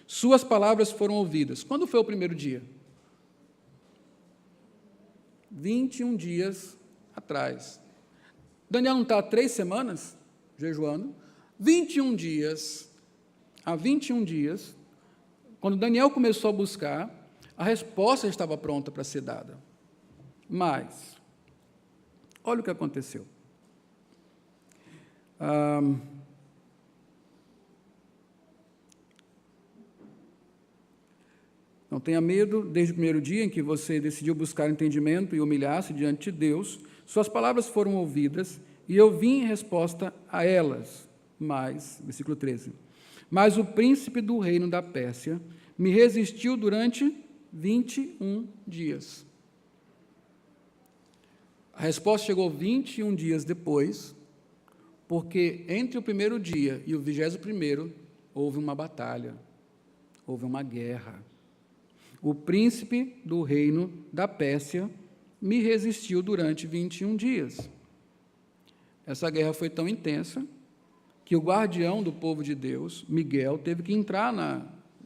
A: suas palavras foram ouvidas. Quando foi o primeiro dia? 21 dias atrás. Daniel não está há 3 semanas jejuando? 21 dias. Há 21 dias, quando Daniel começou a buscar, a resposta estava pronta para ser dada. Mas, olha o que aconteceu. Não tenha medo, desde o primeiro dia em que você decidiu buscar entendimento e humilhar-se diante de Deus, suas palavras foram ouvidas e eu vim em resposta a elas. Mas, versículo 13, mas o príncipe do reino da Pérsia me resistiu durante 21 dias. A resposta chegou 21 dias depois, porque entre o primeiro dia e o 21º houve uma batalha, houve uma guerra. O príncipe do reino da Pérsia me resistiu durante 21 dias. Essa guerra foi tão intensa que o guardião do povo de Deus, Miguel, teve que entrar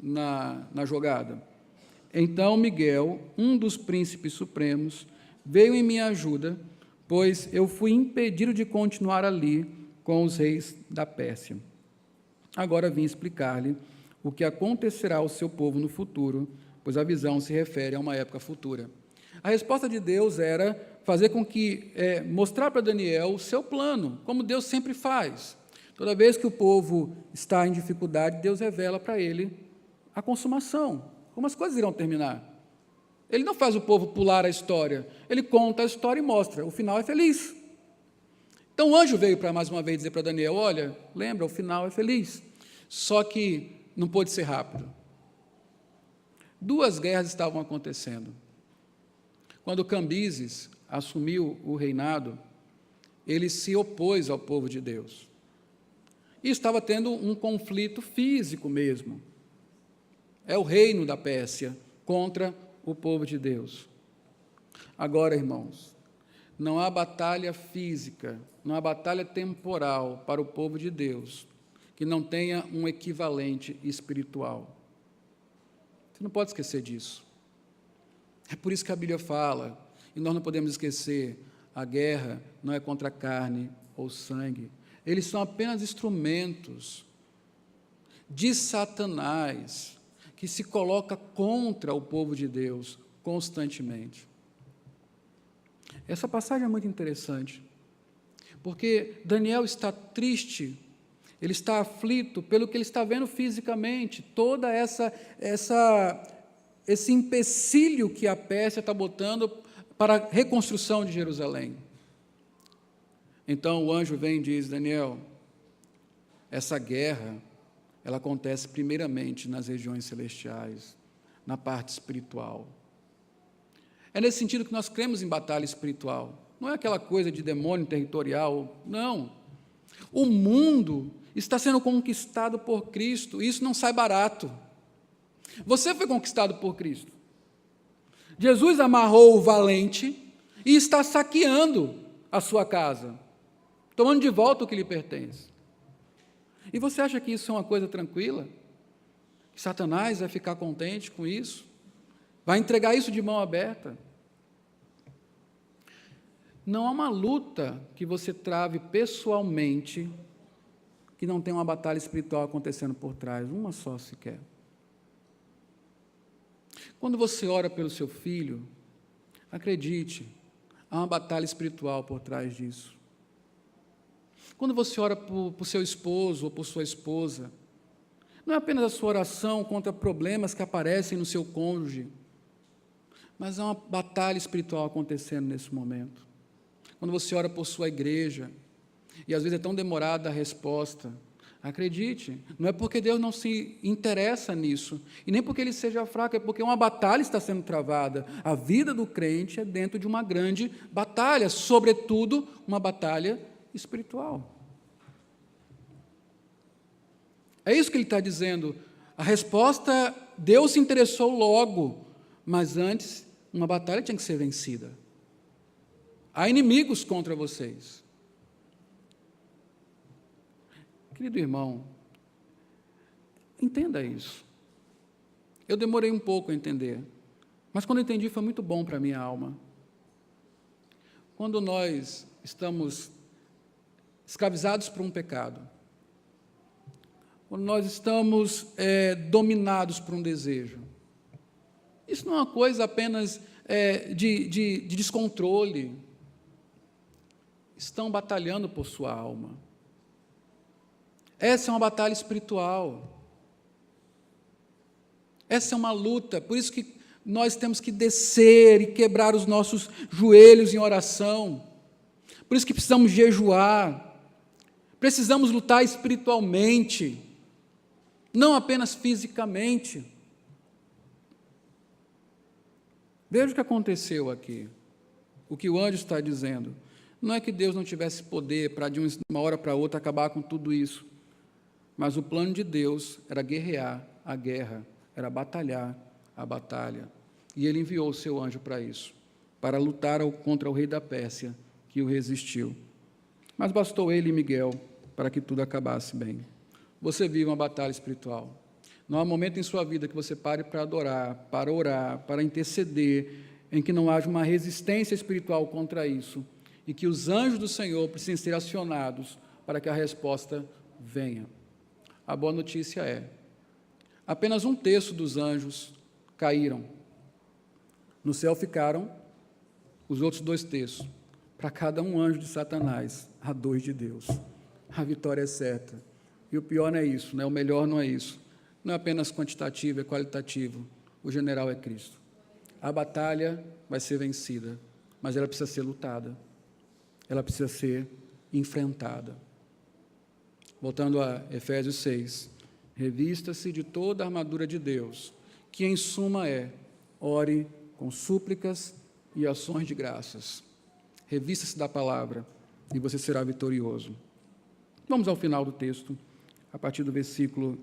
A: na jogada. Então Miguel, um dos príncipes supremos, veio em minha ajuda, pois eu fui impedido de continuar ali com os reis da Pérsia. Agora vim explicar-lhe o que acontecerá ao seu povo no futuro, pois a visão se refere a uma época futura. A resposta de Deus era fazer com que, mostrar para Daniel o seu plano, como Deus sempre faz. Toda vez que o povo está em dificuldade, Deus revela para ele a consumação, como as coisas irão terminar. Ele não faz o povo pular a história, ele conta a história e mostra, o final é feliz. Então o anjo veio para mais uma vez dizer para Daniel, olha, lembra, o final é feliz. Só que não pôde ser rápido. 2 guerras estavam acontecendo. Quando Cambises assumiu o reinado, ele se opôs ao povo de Deus. E estava tendo um conflito físico mesmo. É o reino da Pérsia contra o povo de Deus. Agora, irmãos, não há batalha física, não há batalha temporal para o povo de Deus que não tenha um equivalente espiritual. Você não pode esquecer disso. É por isso que a Bíblia fala, e nós não podemos esquecer, a guerra não é contra carne ou sangue. Eles são apenas instrumentos de Satanás, que se coloca contra o povo de Deus constantemente. Essa passagem é muito interessante, porque Daniel está triste, ele está aflito pelo que ele está vendo fisicamente, toda esse empecilho que a Pérsia está botando para a reconstrução de Jerusalém. Então o anjo vem e diz, Daniel, essa guerra, ela acontece primeiramente nas regiões celestiais, na parte espiritual. É nesse sentido que nós cremos em batalha espiritual. Não é aquela coisa de demônio territorial, não. O mundo está sendo conquistado por Cristo, e isso não sai barato. Você foi conquistado por Cristo. Jesus amarrou o valente e está saqueando a sua casa, tomando de volta o que lhe pertence. E você acha que isso é uma coisa tranquila? Que Satanás vai ficar contente com isso? Vai entregar isso de mão aberta? Não há uma luta que você trave pessoalmente que não tenha uma batalha espiritual acontecendo por trás, uma só sequer. Quando você ora pelo seu filho, acredite, há uma batalha espiritual por trás disso. Quando você ora por seu esposo ou por sua esposa, não é apenas a sua oração contra problemas que aparecem no seu cônjuge, mas há uma batalha espiritual acontecendo nesse momento. Quando você ora por sua igreja, e às vezes é tão demorada a resposta, acredite, não é porque Deus não se interessa nisso, e nem porque Ele seja fraco, é porque uma batalha está sendo travada. A vida do crente é dentro de uma grande batalha, sobretudo uma batalha espiritual. É isso que ele está dizendo. A resposta, Deus se interessou logo, mas antes, uma batalha tinha que ser vencida. Há inimigos contra vocês. Querido irmão, entenda isso. Eu demorei um pouco a entender, mas quando eu entendi foi muito bom para a minha alma. Quando nós estamos escravizados por um pecado, quando nós estamos dominados por um desejo, isso não é uma coisa apenas de descontrole. Estão batalhando por sua alma. Essa é uma batalha espiritual. Essa é uma luta, por isso que nós temos que descer e quebrar os nossos joelhos em oração. Por isso que precisamos jejuar. Precisamos lutar espiritualmente, não apenas fisicamente. Veja o que aconteceu aqui, o que o anjo está dizendo. Não é que Deus não tivesse poder para de uma hora para outra acabar com tudo isso, mas o plano de Deus era guerrear a guerra, era batalhar a batalha. E ele enviou o seu anjo para isso, para lutar contra o rei da Pérsia, que o resistiu. Mas bastou ele e Miguel para que tudo acabasse bem. Você vive uma batalha espiritual. Não há momento em sua vida que você pare para adorar, para orar, para interceder, em que não haja uma resistência espiritual contra isso, e que os anjos do Senhor precisem ser acionados para que a resposta venha. A boa notícia é, apenas 1/3 dos anjos caíram. No céu ficaram os outros 2/3. Para cada um anjo de Satanás, há 2 de Deus. A vitória é certa. E o pior não é isso, né? O melhor não é isso. Não é apenas quantitativo, é qualitativo. O general é Cristo. A batalha vai ser vencida, mas ela precisa ser lutada. Ela precisa ser enfrentada. Voltando a Efésios 6. Revista-se de toda a armadura de Deus, que em suma ore com súplicas e ações de graças. Revista-se da palavra e você será vitorioso. Vamos ao final do texto, a partir do versículo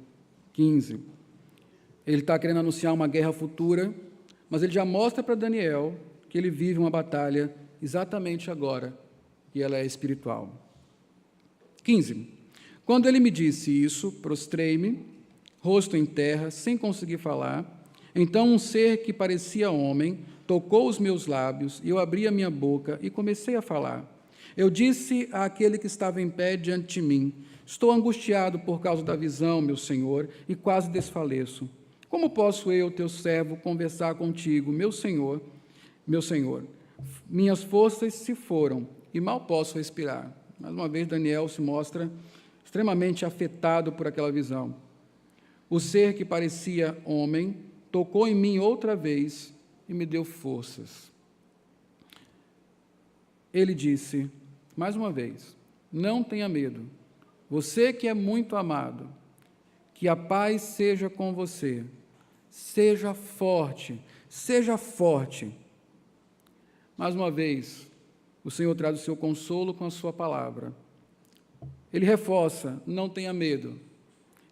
A: 15. Ele está querendo anunciar uma guerra futura, mas ele já mostra para Daniel que ele vive uma batalha exatamente agora, e ela é espiritual. 15. Quando ele me disse isso, prostrei-me, rosto em terra, sem conseguir falar. Então um ser que parecia homem tocou os meus lábios, e eu abri a minha boca e comecei a falar. Eu disse àquele que estava em pé diante de mim: estou angustiado por causa da visão, meu Senhor, e quase desfaleço. Como posso eu, teu servo, conversar contigo, meu Senhor? Meu Senhor, minhas forças se foram e mal posso respirar. Mais uma vez, Daniel se mostra extremamente afetado por aquela visão. O ser que parecia homem tocou em mim outra vez e me deu forças. Ele disse, mais uma vez, não tenha medo. Você que é muito amado, que a paz seja com você. Seja forte, seja forte. Mais uma vez, o Senhor traz o seu consolo com a sua palavra. Ele reforça, não tenha medo.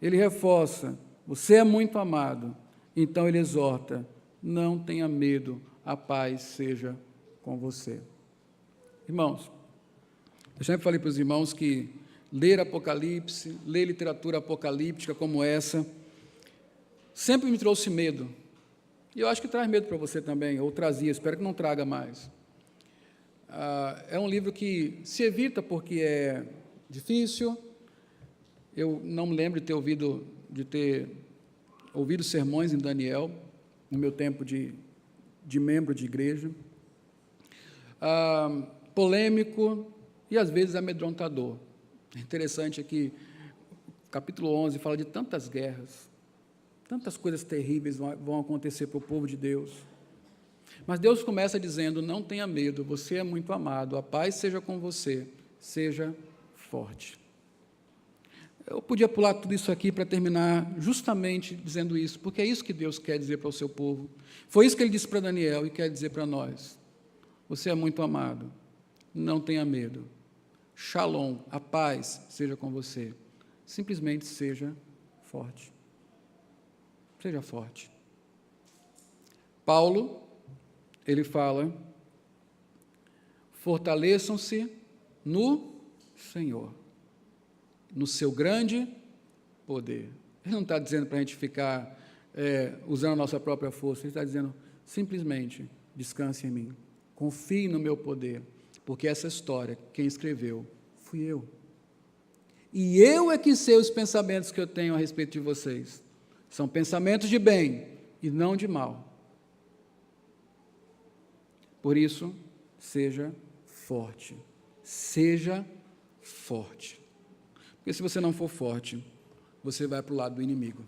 A: Ele reforça, você é muito amado. Então ele exorta, não tenha medo, a paz seja com você. Irmãos, eu sempre falei para os irmãos que ler Apocalipse, ler literatura apocalíptica como essa, sempre me trouxe medo. E eu acho que traz medo para você também, ou trazia, espero que não traga mais. É um livro que se evita porque é difícil. Eu não me lembro de ter ouvido sermões em Daniel, no meu tempo de membro de igreja. Polêmico e, às vezes, amedrontador. Interessante é que o capítulo 11 fala de tantas guerras, tantas coisas terríveis vão acontecer para o povo de Deus. Mas Deus começa dizendo, não tenha medo, você é muito amado, a paz seja com você, seja forte. Eu podia pular tudo isso aqui para terminar justamente dizendo isso, porque é isso que Deus quer dizer para o seu povo. Foi isso que ele disse para Daniel e quer dizer para nós. Você é muito amado, não tenha medo. Shalom, a paz seja com você. Simplesmente seja forte. Seja forte. Paulo, ele fala, fortaleçam-se no Senhor. no seu grande poder. Ele não está dizendo para a gente ficar usando a nossa própria força, ele está dizendo simplesmente, descanse em mim, confie no meu poder, porque essa história, quem escreveu, fui eu. E eu é que sei os pensamentos que eu tenho a respeito de vocês. São pensamentos de bem e não de mal. Por isso, seja forte. Seja forte. Porque se você não for forte, você vai para o lado do inimigo.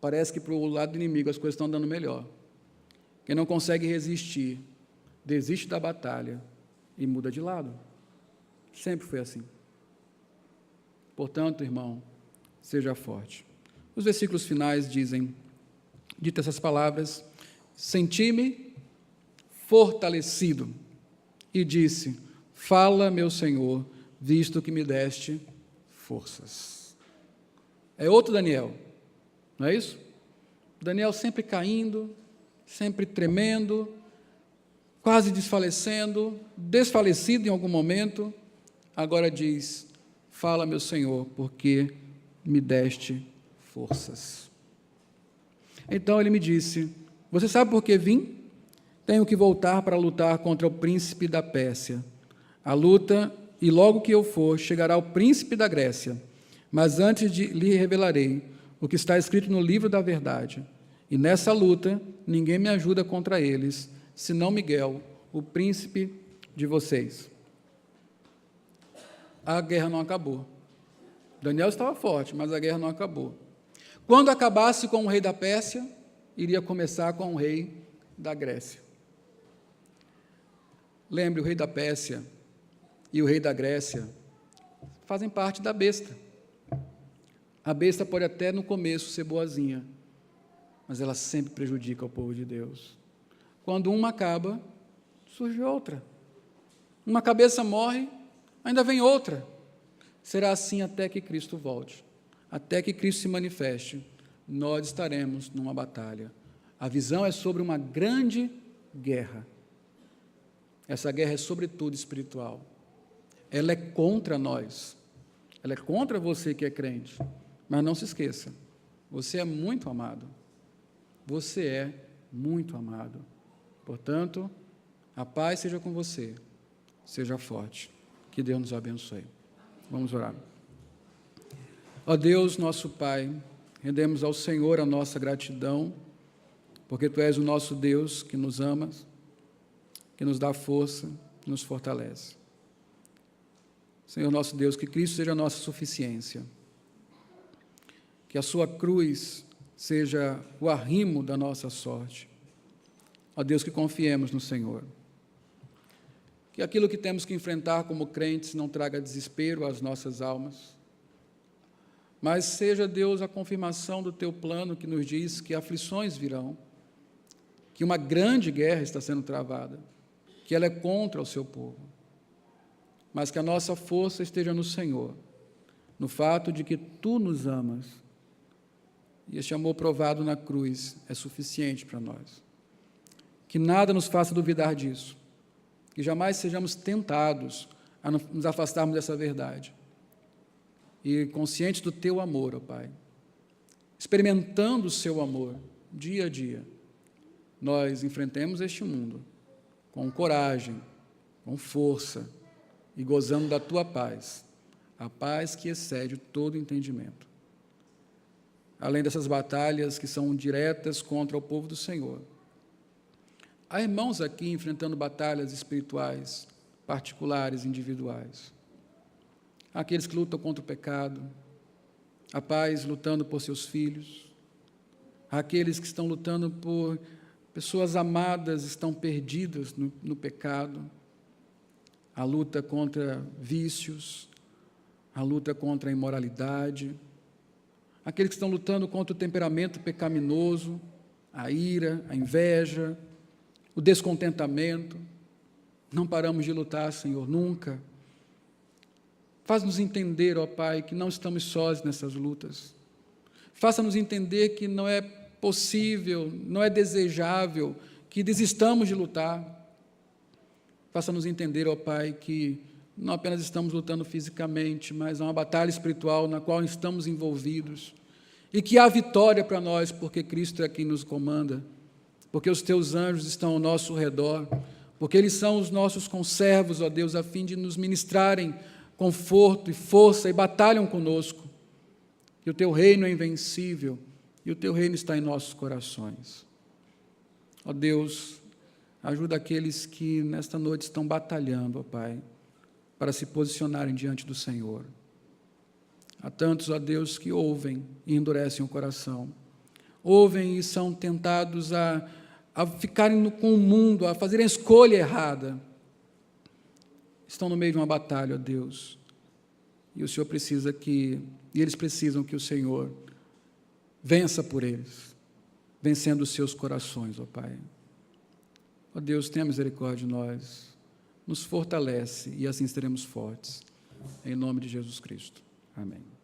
A: Parece que para o lado do inimigo as coisas estão dando melhor. Quem não consegue resistir, desiste da batalha e muda de lado. Sempre foi assim. Portanto, irmão, seja forte. Os versículos finais dizem, ditas essas palavras, senti-me fortalecido e disse, fala, meu Senhor, visto que me deste forças. É outro Daniel, não é isso? Daniel sempre caindo, sempre tremendo, quase desfalecendo, desfalecido em algum momento, agora diz, fala, meu Senhor, porque me deste forças. Então ele me disse, você sabe por que vim? Tenho que voltar para lutar contra o príncipe da Pérsia. A luta, e logo que eu for, chegará o príncipe da Grécia, mas antes lhe revelarei o que está escrito no livro da verdade. E nessa luta, ninguém me ajuda contra eles, senão Miguel, o príncipe de vocês. A guerra não acabou. Daniel estava forte, mas a guerra não acabou. Quando acabasse com o rei da Pérsia, iria começar com o rei da Grécia. Lembre, o rei da Pérsia e o rei da Grécia fazem parte da besta. A besta pode até no começo ser boazinha, mas ela sempre prejudica o povo de Deus. Quando uma acaba, surge outra. Uma cabeça morre, ainda vem outra. Será assim até que Cristo volte, até que Cristo se manifeste. Nós estaremos numa batalha. A visão é sobre uma grande guerra. Essa guerra é sobretudo espiritual. Ela é contra nós. Ela é contra você que é crente. Mas não se esqueça, você é muito amado. Você é muito amado. Portanto, a paz seja com você. Seja forte. Que Deus nos abençoe. Vamos orar. Ó Deus, nosso Pai, rendemos ao Senhor a nossa gratidão, porque Tu és o nosso Deus que nos amas, que nos dá força, que nos fortalece. Senhor nosso Deus, que Cristo seja a nossa suficiência, que a Sua cruz seja o arrimo da nossa sorte. Ó Deus, que confiemos no Senhor. Que aquilo que temos que enfrentar como crentes não traga desespero às nossas almas, mas seja, Deus, a confirmação do Teu plano que nos diz que aflições virão, que uma grande guerra está sendo travada, que ela é contra o Seu povo, mas que a nossa força esteja no Senhor, no fato de que Tu nos amas, e este amor provado na cruz é suficiente para nós. Que nada nos faça duvidar disso, que jamais sejamos tentados a nos afastarmos dessa verdade. E conscientes do Teu amor, ó Pai, experimentando o Seu amor dia a dia, nós enfrentemos este mundo com coragem, com força e gozando da Tua paz, a paz que excede todo entendimento. Além dessas batalhas que são diretas contra o povo do Senhor, há irmãos aqui enfrentando batalhas espirituais, particulares, individuais. Há aqueles que lutam contra o pecado, há pais lutando por seus filhos, há aqueles que estão lutando por pessoas amadas, estão perdidas no pecado, a luta contra vícios, a luta contra a imoralidade, aqueles que estão lutando contra o temperamento pecaminoso, a ira, a inveja, o descontentamento. Não paramos de lutar, Senhor, nunca. Faz-nos entender, ó Pai, que não estamos sós nessas lutas. Faça-nos entender que não é possível, não é desejável que desistamos de lutar. Faça-nos entender, ó Pai, que não apenas estamos lutando fisicamente, mas há uma batalha espiritual na qual estamos envolvidos, e que há vitória para nós, porque Cristo é quem nos comanda, porque os teus anjos estão ao nosso redor, porque eles são os nossos conservos, ó Deus, a fim de nos ministrarem conforto e força e batalham conosco. Que o teu reino é invencível e o teu reino está em nossos corações. Ó Deus, ajuda aqueles que nesta noite estão batalhando, ó Pai, para se posicionarem diante do Senhor. Há tantos, ó Deus, que ouvem e endurecem o coração, ouvem e são tentados a ficarem com o mundo, a fazerem a escolha errada. Estão no meio de uma batalha, ó Deus, e o Senhor e eles precisam que o Senhor vença por eles, vencendo os seus corações, ó Pai. Ó Deus, tenha misericórdia de nós, nos fortalece e assim seremos fortes. Em nome de Jesus Cristo. Amém.